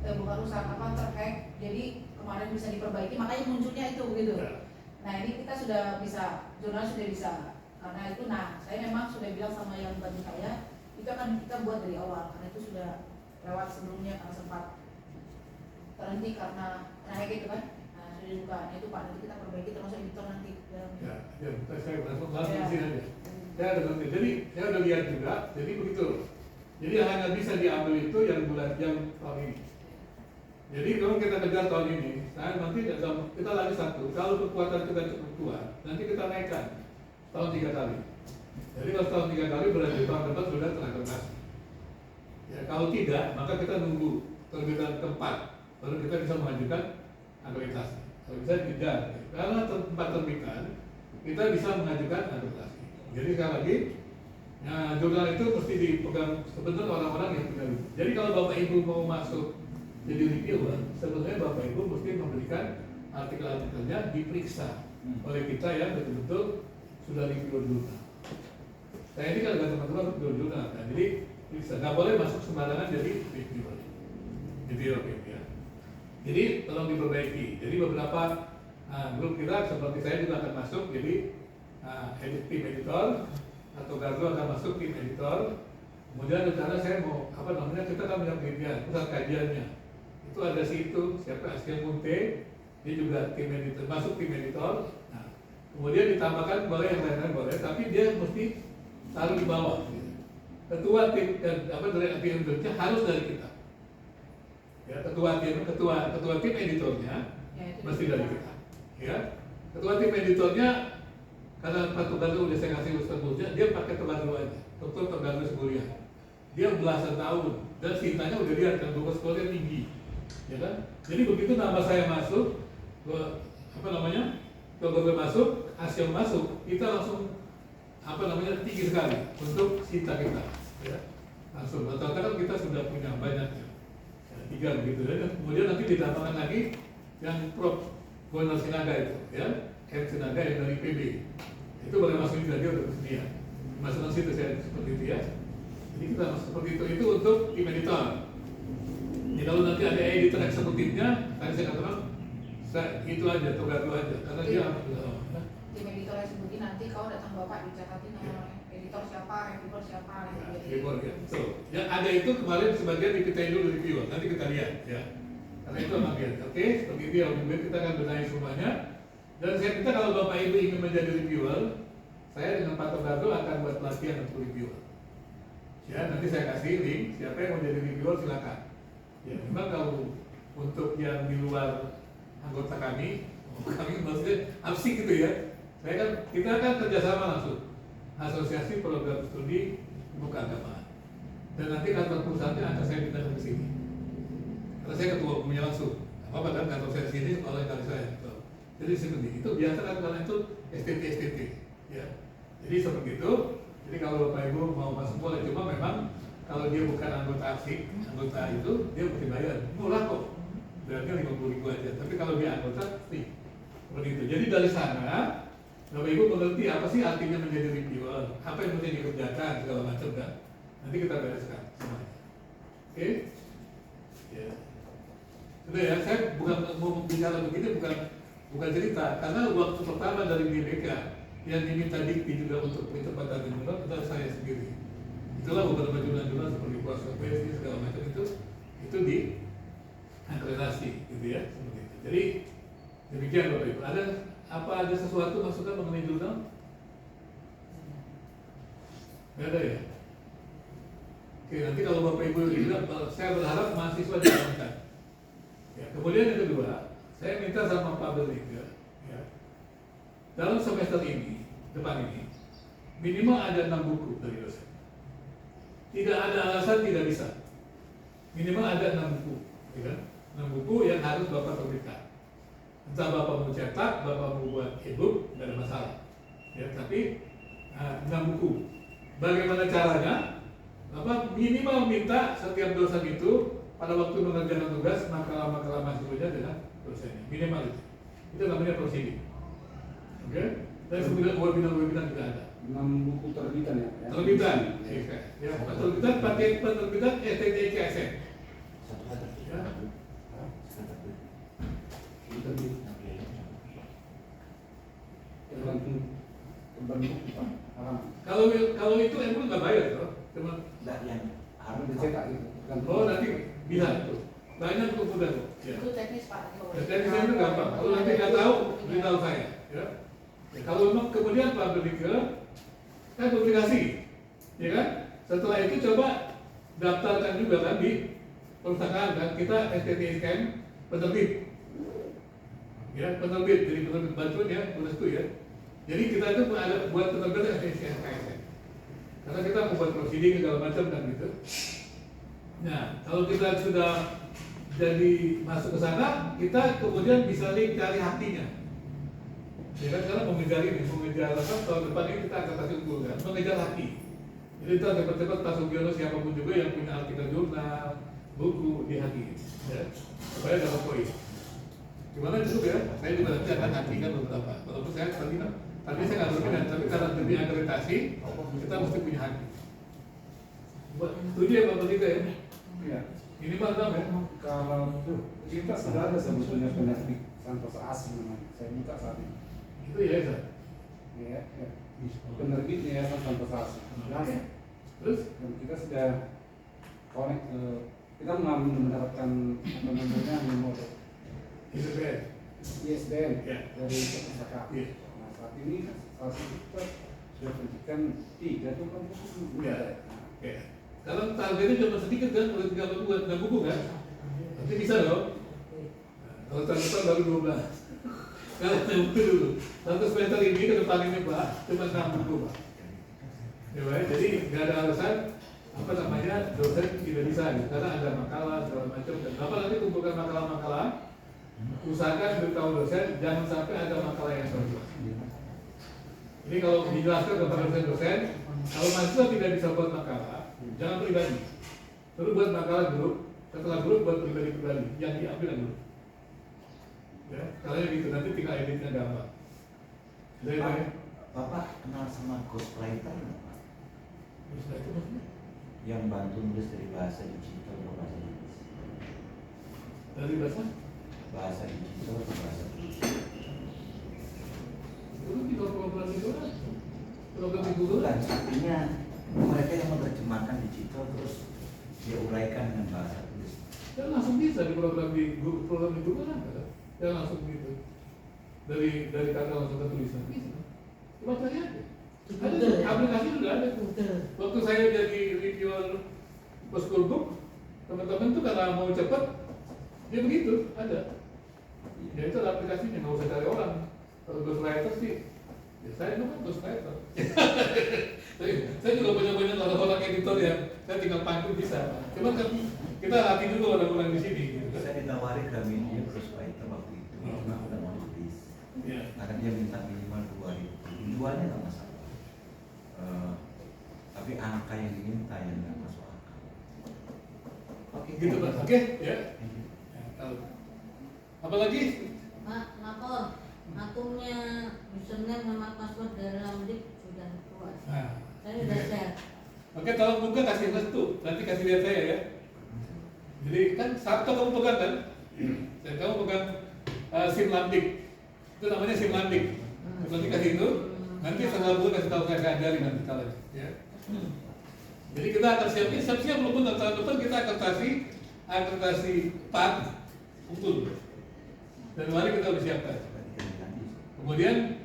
terhack, jadi kemarin bisa diperbaiki, makanya munculnya itu begitu. Ya. Nah ini kita sudah bisa, jurnal sudah bisa, karena itu, saya memang sudah bilang sama yang bantu saya, itu akan kita buat dari awal, karena itu sudah lewat sebelumnya, karena sempat terhenti karena hack itu kan. Nah sudah dibuka, itu Pak, nanti kita perbaiki termasuk editor nanti. Ya, saya langsung di sini aja. Saya ada ngerti. Jadi saya udah lihat juga. Jadi begitu. Jadi hanya bisa diambil itu yang tahun ini. Jadi kalau kita kejar tahun ini, kita lagi satu. Kalau kekuatan kita cukup kuat, nanti kita naikkan tahun 3 kali. Jadi kalau tahun 3 kali berarti tahun depan sudah terakreditasi. Ya, kalau tidak, maka kita nunggu terbitan keempat, baru kita bisa mengajukan akreditasi. Kalau bisa tidak, karena tempat terbitan kita bisa mengajukan akreditasi. Jadi sekali lagi, jurnal itu mesti dipegang sebenarnya orang-orang yang punya. Jadi kalau Bapak Ibu mau masuk jadi reviewer, sebenarnya Bapak Ibu mesti memberikan artikel-artikelnya diperiksa oleh kita yang betul-betul sudah review jurnal. Saya ini kan ada teman-teman review jurnal, kan? Jadi periksa, nggak boleh masuk sembarangan jadi reviewer. Jadi oke ya. Jadi tolong diperbaiki. Jadi beberapa grup kita seperti saya juga akan masuk jadi tim editor, atau Gardu akan masuk tim editor. Kemudian rencana saya mau kita akan punya penelitian, pusat kajiannya. Itu ada siapa Asia Munte, dia juga tim editor, masuk tim editor. Nah, kemudian ditambahkan boleh yang lain-lain boleh, tapi dia mesti taruh di bawah. Ketua tim dari tim editornya harus dari kita. Ya, ketua tim editornya mesti dari kita. Ya, ketua tim editornya karena Pak Tugardo udah saya kasih Ustaz, dia pakai Tugardo aja, Dr. Tugardo Sebulia. Dia belasan tahun dan cintanya udah lihat kan Dr. Sebulia tinggi, ya kan? Jadi begitu nama saya masuk, Tugardo masuk, Asyam masuk, kita langsung tinggi sekali untuk cinta kita, ya. Langsung. Rata-rata kan kita sudah punya banyak, ya, 3 begitu, ya. Kemudian nanti ditambahkan lagi yang Prof. Gonar Sinaga itu, ya. M. Sinaga yang dari PB itu boleh masuk juga, dia udah bersedia masuk ke situ saya seperti itu ya. Jadi kita seperti itu untuk tim editor. Jadi kalau nanti ada editor eksekutifnya, tadi saya katakan itu aja, tergantung aja, karena dia tim editor yang sebutin nanti kalau datang bapak dicatatin nama editor siapa, reviewer siapa, reviewer ya. So, yang ada itu kemarin sebagian diketahui dulu reviewer, nanti kita lihat ya. Karena itu memang dia. Oke, seperti itu ya. Kita akan benahi semuanya. Dan saya minta kalau bapak ibu ingin menjadi reviewer, saya dengan Pak Togardo akan buat pelatihan untuk reviewer. Ya, nanti saya kasih link. Siapa yang mau jadi reviewer silakan. Ya, memang kalau untuk yang di luar anggota kami maksudnya absik gitu ya. Kita kan kerjasama langsung. Asosiasi Program Studi Ilmu Keagamaan. Dan nanti kantor pusatnya akan saya pindahkan ke sini. Karena saya ketua umumnya langsung. Apa kan kantor saya di sini, sekolah kali saya. Jadi seperti itu biasa kan karena itu STT. Ya. Jadi seperti itu. Jadi kalau Bapak Ibu mau masuk boleh, cuma memang kalau dia bukan anggota asik, anggota itu dia mesti bayar. Murah kok. Berarti 50.000 aja. Tapi kalau dia anggota, nih seperti itu. Jadi dari sana Bapak Ibu mengerti apa sih artinya menjadi reviewer, apa yang mesti dikerjakan segala macam kan. Nanti kita bereskan semuanya. Oke? Ya. Sudah ya, saya bukan mau bicara begini bukan cerita, karena waktu pertama dari BPK yang diminta dikti juga untuk percepatan jurnal adalah saya sendiri. Itulah beberapa jurnal-jurnal seperti kuasa PSI segala macam itu di akreditasi gitu ya, seperti itu. Jadi demikian Bapak Ibu. Ada sesuatu masukan mengenai jurnal? Nggak ada ya? Oke, nanti kalau Bapak Ibu bilang, saya berharap mahasiswa dijalankan. Ya, kemudian yang kedua, saya minta sama Pak Berliga, ya, dalam semester ini, depan ini, minimal ada 6 buku dari dosen. Tidak ada alasan tidak bisa. Minimal ada 6 buku, ya, 6 buku yang harus Bapak terbitkan. Entah Bapak mau cetak, Bapak mau buat e-book, tidak ada masalah. Ya, tapi 6 buku. Bagaimana caranya? Bapak minimal minta setiap dosen itu pada waktu mengerjakan tugas makalah-makalah mahasiswanya dengan dosennya. Minimal itu. Itu namanya prosedur. Oke? Dan sebenarnya webinar juga ada. 6 buku terbitan ya? Terbitan. Ya, terbitan pakai penerbitan STTIKSN. Ya. Kalau itu emang nggak bayar toh, cuma yang harus dicetak gitu. oh nanti bisa itu banyak kok mudah kok. Ya. Itu teknis Pak. Teknisnya itu gampang. Kalau nanti nggak tahu, beritahu saya. Ya. Ya, kalau memang kemudian Pak Berliga kan publikasi, ya kan? Setelah itu coba daftarkan juga kan di perpustakaan kan kita STTIKM penerbit. Ya, penerbit, jadi penerbit bantuan ya, restu ya. Jadi kita itu ada buat penerbit STTIKM. Karena kita membuat prosedur segala macam dan gitu. Nah, kalau kita sudah jadi masuk ke sana, kita kemudian bisa cari hatinya. Ya kan, karena mengejar apa, tahun depan ini kita akan kasih unggul kan, mengejar hati. Jadi kita cepat-cepat Pak Sugiono siapapun juga yang punya artikel jurnal, buku di hati, ya, supaya dapat poin. Gimana cukup ya? Saya juga nanti akan hatikan beberapa. Walaupun saya tadi saya nggak berminat, tapi karena demi akreditasi kita mesti punya hati. Setuju ya Pak Berliga ya? Iya. Ini Pak Adam ya? Kalau kita sudah ada sebetulnya penerbit Santosa asing namanya. Saya buka saat ini. Itu ya Pak. Ya. Penerbit Yayasan Santosa asing. Oke. Terus? Dan kita sudah connect ke, kita mendapatkan apa namanya memori ISBN Ya. dari perpustakaan. Iya. Nah saat ini salah satu kita sudah terbitkan 3 tuh kan buku. Ya. Oke. Kalau targetnya cuma sedikit kan, boleh 3 buku, 6 buku kan? Nanti bisa dong. Kalau tahun depan baru 12. Kalau 6 buku dulu. Satu semester ini ke depan ini Pak, cuma 6 buku Pak. Ya, baik. Jadi nggak ada alasan apa namanya dosen tidak bisa gitu. Karena ada makalah segala macam. Dan Bapak nanti kumpulkan makalah-makalah. Usahakan beritahu dosen jangan sampai ada makalah yang salah. Ini kalau dijelaskan kepada dosen-dosen, kalau mahasiswa tidak bisa buat makalah, jangan pribadi. Terus buat makalah grup, setelah grup buat pribadi-pribadi yang diambil grup. Ya, kalau gitu nanti tinggal editnya gampang. Jadi Bapak kenal sama ghostwriter nggak Pak? Terus itu maksudnya? yang bantu nulis dari bahasa digital ke bahasa tulis. Dari Bahasa digital ke bahasa tulis. itu di program itu kan program di Google Bukan, artinya mereka yang menerjemahkan digital terus dia uraikan dengan bahasa tulis. kan langsung bisa di program di Google kan ada yang langsung gitu dari kata langsung ke tulisan bisa coba cari aja ada Betul. aplikasi sudah ada Betul. waktu saya jadi reviewer school book teman-teman tuh karena mau cepat dia begitu ada ya itu ada aplikasinya nggak usah cari orang kalau ghostwriter sih ya saya itu kan ghostwriter saya juga banyak orang editor yang saya tinggal panggil bisa cuman kan kita latih dulu orang-orang di sini gitu. Saya ditawari Gramedia ghostwriter waktu itu, karena udah mau tulis. Ya. Karena dia minta minimal 2.000. Jualnya nggak masalah. Tapi angka yang diminta yang nggak masuk akal. Oke, Gitu Pak, oke ya. Ya, tahu. Apalagi Pak, lapor. Akunnya username nama password dari Lamdik sudah keluar. Nah, Saya sudah share. oke tolong buka kasih restu, nanti kasih lihat saya ya. Jadi kan Sabtu kamu pegang kan? Dan kamu pegang SIM Lamdik. Itu namanya SIM Lamdik. Nanti kasih itu, nanti setelah bulan kasih tahu saya ajari nanti kalau ya. Jadi kita akan siap-siap walaupun tahun depan kita akreditasi 4 utul. Dan mari kita udah siapkan. Kemudian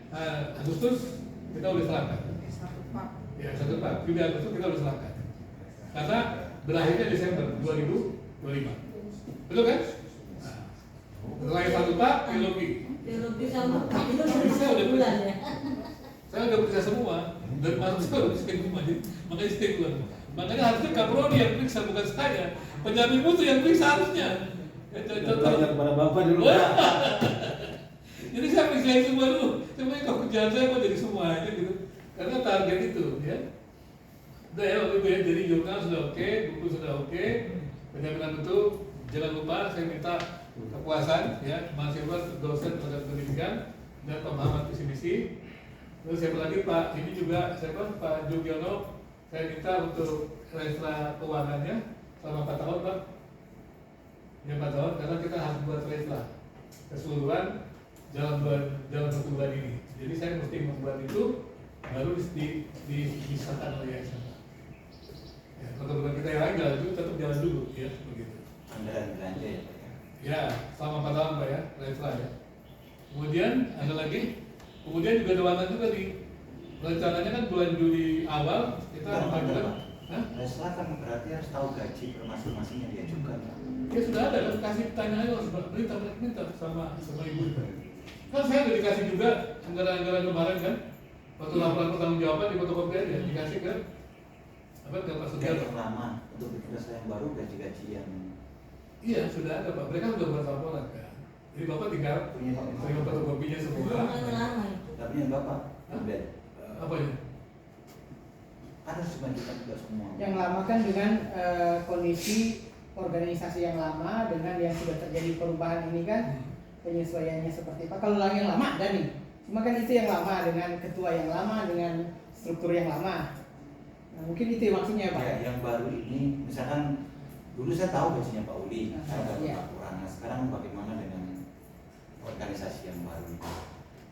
Agustus kita udah serahkan. Ya, 1 Juli Agustus kita udah serahkan. Karena berakhirnya Desember 2025. Betul kan? Nah, setelah yang 1 Pak, biologi. Biologi sama Pak itu Saya sudah udah bulan ya. Saya udah periksa semua dan masuk saya udah stay rumah jadi makanya stay keluar. Makanya harusnya Kaprodi yang periksa bukan saya. Penjamin mutu yang periksa harusnya. Ya, contoh. kepada Bapak dulu. Jadi saya periksa semua dulu. Sebenarnya kalau kerjaan saya mau jadi semua aja gitu. Karena target itu, ya. Udah ya waktu itu ya. Jadi jurnal sudah oke, buku sudah oke. Penjaminan itu jangan lupa saya minta kepuasan ya mahasiswa dosen pada pendidikan dan pemahaman visi misi. Terus siapa lagi Pak, ini juga siapa Pak Jogiono, saya minta untuk resla keuangannya selama 4 tahun Pak. Ya 4 tahun karena kita harus buat resla keseluruhan dalam pertumbuhan ini. Jadi saya mesti membuat itu baru disahkan oleh yayasan. Ya, kalau kita yang lain jalan dulu, tetap jalan dulu ya begitu. Anggaran belanja ya Pak ya. Ya, selama 4 tahun Pak ya, resla ya. Kemudian ada lagi. Kemudian juga ada warna juga di rencananya kan bulan Juli awal kita mengajukan. Resla kan berarti harus tahu gaji per masing-masing yang diajukan. Ya sudah ada, kan kasih tanya aja minta sama ibu. Kan saya udah dikasih juga anggaran-anggaran kemarin kan, waktu laporan pertanggungjawaban di fotokopi aja dikasih kan. Apa ke Pak Sugiarto? Yang lama untuk bikin resla yang baru gaji-gaji yang Iya sudah ada Pak, mereka sudah buat laporan kan. Jadi Bapak tinggal terima fotokopinya semua. Lama itu. tapi yang Bapak ambil Apa ya? harus dimajukan juga semua. Yang lama kan dengan kondisi organisasi yang lama dengan yang sudah terjadi perubahan ini kan penyesuaiannya seperti apa. Kalau yang lama ada nih, cuma kan itu yang lama dengan ketua yang lama dengan struktur yang lama. Nah, mungkin itu maksudnya Pak. Ya, yang baru ini misalkan dulu saya tahu gajinya Pak Uli, saya tahu Iya. Pak Kurang. Nah, sekarang bagaimana dengan organisasi yang baru itu?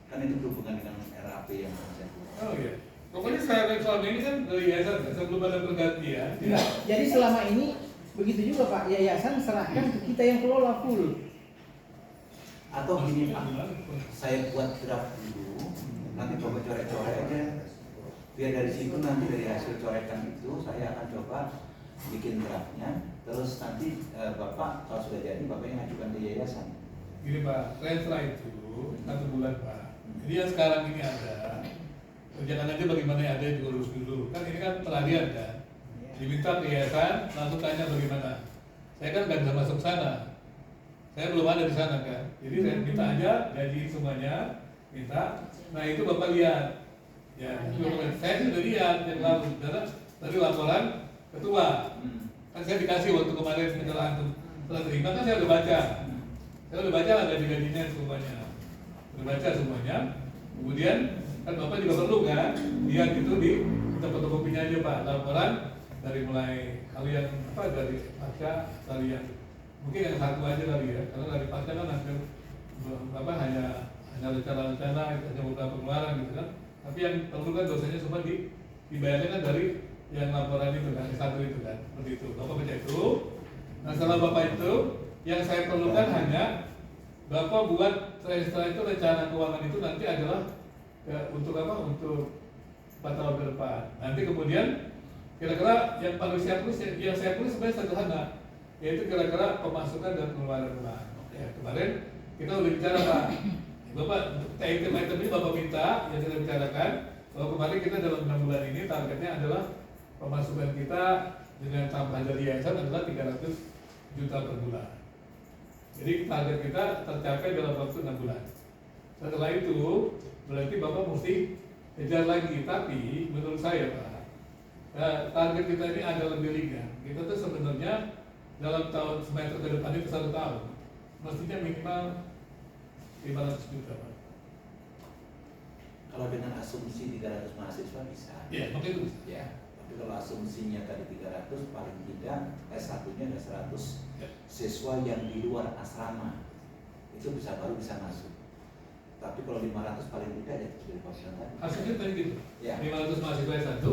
Kan itu berhubungan dengan RAP yang saya buat. Oh iya. Pokoknya saya selama ini kan dari yayasan sebelum ada pergantian. Enggak. Jadi selama ini begitu juga Pak, yayasan serahkan ke kita yang kelola full. Atau gini Pak, saya buat draft dulu, nanti coba coret-coret aja. Biar dari situ nanti dari hasil coretan itu saya akan coba bikin draftnya. Terus nanti Bapak kalau sudah jadi Bapak yang ajukan ke yayasan. Gini Pak, Resla itu 1 bulan Pak. Jadi yang sekarang ini ada, kerjakan aja bagaimana yang ada diurus dulu. Kan ini kan pelarian kan. Diminta ke yayasan, langsung tanya bagaimana. Saya kan nggak bisa masuk sana. Saya belum ada di sana kan. Jadi saya minta aja gaji semuanya, minta. Nah itu Bapak lihat. Ya, saya sudah lihat yang lalu. Dari laporan ketua. Kan saya dikasih waktu kemarin setelah terima kan saya udah baca. Saya udah baca gaji-gajinya semuanya. Udah baca semuanya. Kemudian kan Bapak juga perlu kan lihat itu di kita fotokopinya aja Pak laporan dari mulai kalian dari pasca, dari yang mungkin yang satu aja kali ya, karena dari pasca kan hampir hanya rencana-rencana, hanya beberapa pengeluaran gitu kan. Tapi yang perlu kan dosanya semua dibayarnya kan dari yang laporan itu kan, satu itu kan, seperti itu. Bapak baca itu. Nah setelah Bapak itu, yang saya perlukan hanya Bapak buat setelah itu rencana keuangan itu nanti adalah untuk apa? Untuk 4 tahun ke depan. Nanti kemudian kira-kira yang paling saya tulis sebenarnya sederhana, yaitu kira-kira pemasukan dan pengeluaran rumah. Ya, kemarin kita udah bicara Pak, Bapak item ini Bapak minta yang kita bicarakan bahwa kemarin kita dalam 6 bulan ini targetnya adalah pemasukan kita dengan tambahan dari yayasan adalah 300 juta per bulan. Jadi target kita tercapai dalam waktu 6 bulan. Setelah itu berarti Bapak mesti kejar lagi, tapi menurut saya Pak, target kita ini ada lebih ringan. Kita tuh sebenarnya dalam tahun semester ke depan itu 1 tahun mestinya minimal 500 juta Pak. Kalau dengan asumsi 300 mahasiswa bisa. Iya, makanya itu bisa. Ya, tapi kalau asumsinya tadi 300 paling tidak S1-nya ada 100 Ya. siswa yang di luar asrama itu baru bisa masuk. Tapi kalau 500 paling tidak ya sudah dipastikan tadi. Hasilnya tadi gitu. Ya. 500 mahasiswa S1,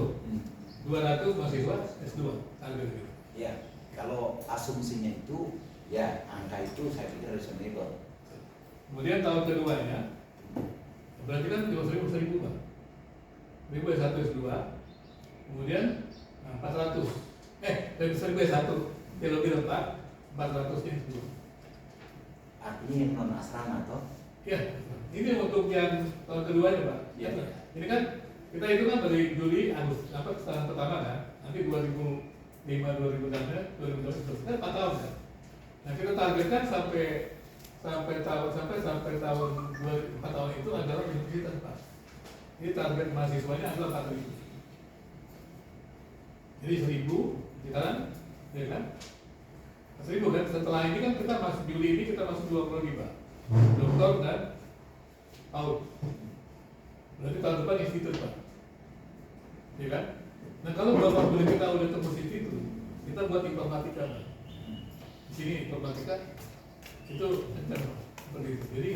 200 mahasiswa S2. Target gitu. Ya, kalau asumsinya itu ya angka itu saya pikir reasonable. Kemudian tahun keduanya berarti kan 50.000 Pak. 1000 S1 S2. Kemudian 400. Dari 1000 S1 ya lebih Pak. 400 nya S2. Artinya yang non asrama toh? Ya, ini untuk yang tahun keduanya Pak. Ya. Ini kan kita itu kan dari Juli Agustus setahun pertama kan. Nanti 2005 2006 kan 4 tahun kan. Nah kita targetkan sampai tahun 4 tahun itu adalah universitas Pak. Ini target mahasiswanya adalah 4.000. Jadi 1.000 sekarang, ya kan? 1.000 kan. Setelah ini kan kita masuk Juli ini kita masuk 20 Pak. Doktor dan PAUD. Berarti tahun depan institut Pak. Ya kan? Nah kalau Bapak boleh kita udah tembus itu, kita buat informatika Pak. Di sini informatika itu seperti itu. Jadi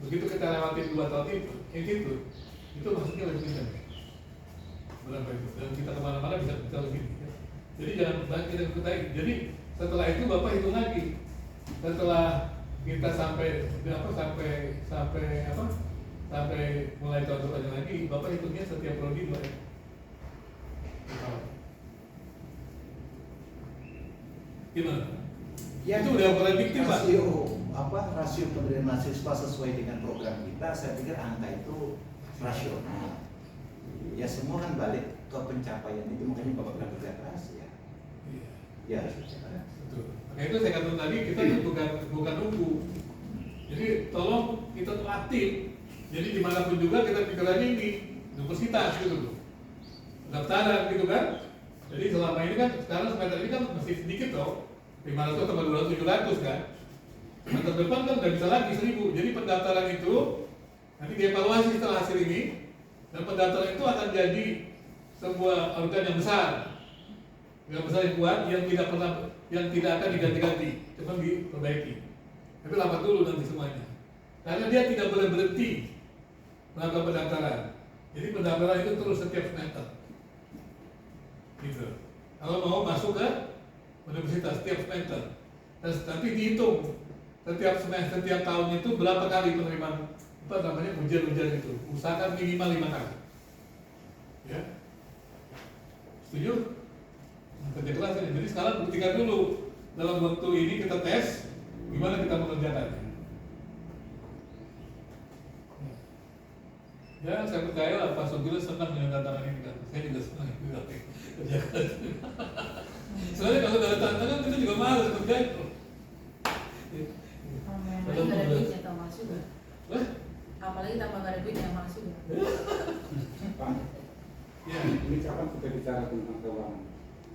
begitu kita lewatin 2 tahun itu maksudnya lebih kencang. Berapa itu? Dan kita kemana-mana bisa lebih. Jadi jangan banyak kita ikutin. Jadi setelah itu Bapak hitung lagi. Setelah kita sampai mulai tahun depannya lagi, Bapak hitungnya setiap prodi 2 M. Gimana? Ya, itu udah prediktif Pak. Rasio penerimaan mahasiswa sesuai dengan program kita, saya pikir angka itu rasional. Ya semua kan balik ke pencapaian itu, makanya Bapak bilang kerja keras ya. Ya harus kerja keras. Betul. Nah itu saya katakan tadi kita tuh bukan nunggu. Jadi tolong kita tuh aktif. Jadi dimanapun juga kita pikirannya ini universitas gitu loh. Pendaftaran gitu kan. Jadi selama ini kan sekarang semester ini kan masih sedikit toh. 500 atau 200, 700 kan. Semester depan kan udah bisa lagi 1000. Jadi pendaftaran itu nanti dievaluasi setelah hasil ini. Dan pendaftaran itu akan jadi sebuah organ yang besar. Yang besar yang kuat yang tidak akan diganti-ganti, cuma diperbaiki. Tapi rapat dulu nanti semuanya. Karena dia tidak boleh berhenti melakukan pendaftaran. Jadi pendaftaran itu terus setiap semester. Gitu. Kalau mau masuk ke universitas setiap semester, terus nanti dihitung setiap semester, setiap tahun itu berapa kali penerimaan ujian-ujian itu. Usahakan minimal 5 kali. Ya, setuju? Kerja keras ini. Jadi sekarang buktikan dulu dalam waktu ini kita tes gimana kita mengerjakannya. Ya, saya percaya lah Pak Sugiro senang dengan tantangan ini kan. Saya juga senang juga kerja keras. Soalnya kalau nggak ada tantangan kita juga malas kerja itu. Apalagi nggak ada duitnya tambah masuk ya. Apalagi tambah nggak ada duitnya masuk ya. Pak, Ya, ini kapan kita bicara tentang keuangan?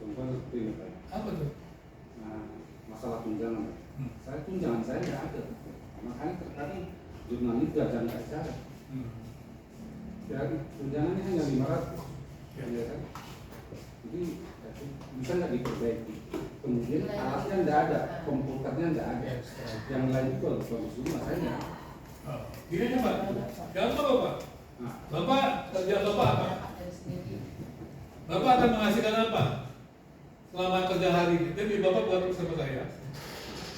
Contohnya seperti ini Pak. apa tuh? Nah, masalah tunjangan. Saya tunjangan saya nggak ada. Makanya terkadang jurnalis jarang acara. Ya, tunjangannya hanya 500. Ya kan? Jadi bisa nggak diperbaiki. Kemudian alatnya nggak ada, komputernya nggak ada, yang lain itu harus bagus dulu makanya. Gini aja Pak, jangan lupa Bapak. Bapak kerja Bapak apa? Bapak akan menghasilkan apa selama kerja hari ini? Jadi Bapak buat bersama saya.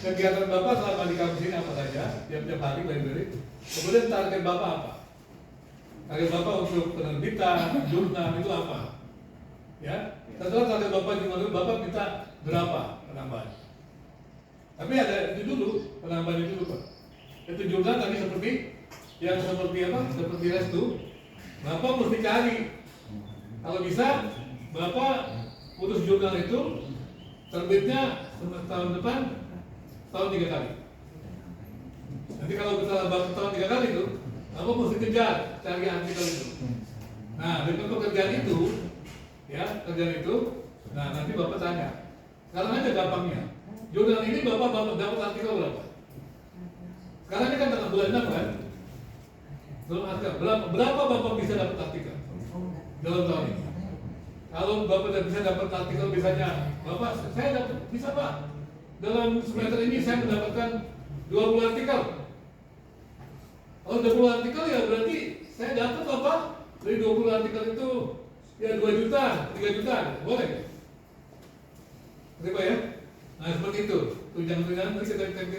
Kegiatan Bapak selama di kampus ini apa saja, tiap-tiap hari beri. Kemudian target Bapak apa? Target Bapak untuk penerbitan, jurnal itu apa? Ya, setelah target Bapak jurnal itu Bapak minta berapa penambahan? Tapi ada itu dulu, penambahan itu dulu Pak. Itu jurnal tadi seperti yang seperti apa? Seperti restu. Bapak mesti cari. Kalau bisa, Bapak putus jurnal itu terbitnya tahun depan tahun 3 kali. Nanti kalau kita tahun 3 kali itu, Bapak mesti kejar cari artikel itu. Nah, dengan pekerjaan itu, ya kerjaan itu, nah nanti Bapak tanya. Sekarang aja gampangnya. Jurnal ini Bapak dapat artikel berapa? Sekarang ini kan tengah bulan 6 kan? Belum artikel. Berapa Bapak bisa dapat artikel dalam tahun ini? Kalau Bapak tidak bisa dapat artikel misalnya, Bapak saya dapat bisa Pak. Dalam semester ini saya mendapatkan 20 artikel. Kalau 20 artikel ya berarti saya dapat apa? Dari 20 artikel itu ya 2 juta, 3 juta, boleh? Terima ya? Nah seperti itu. Tunjangan-tunjangan nanti kita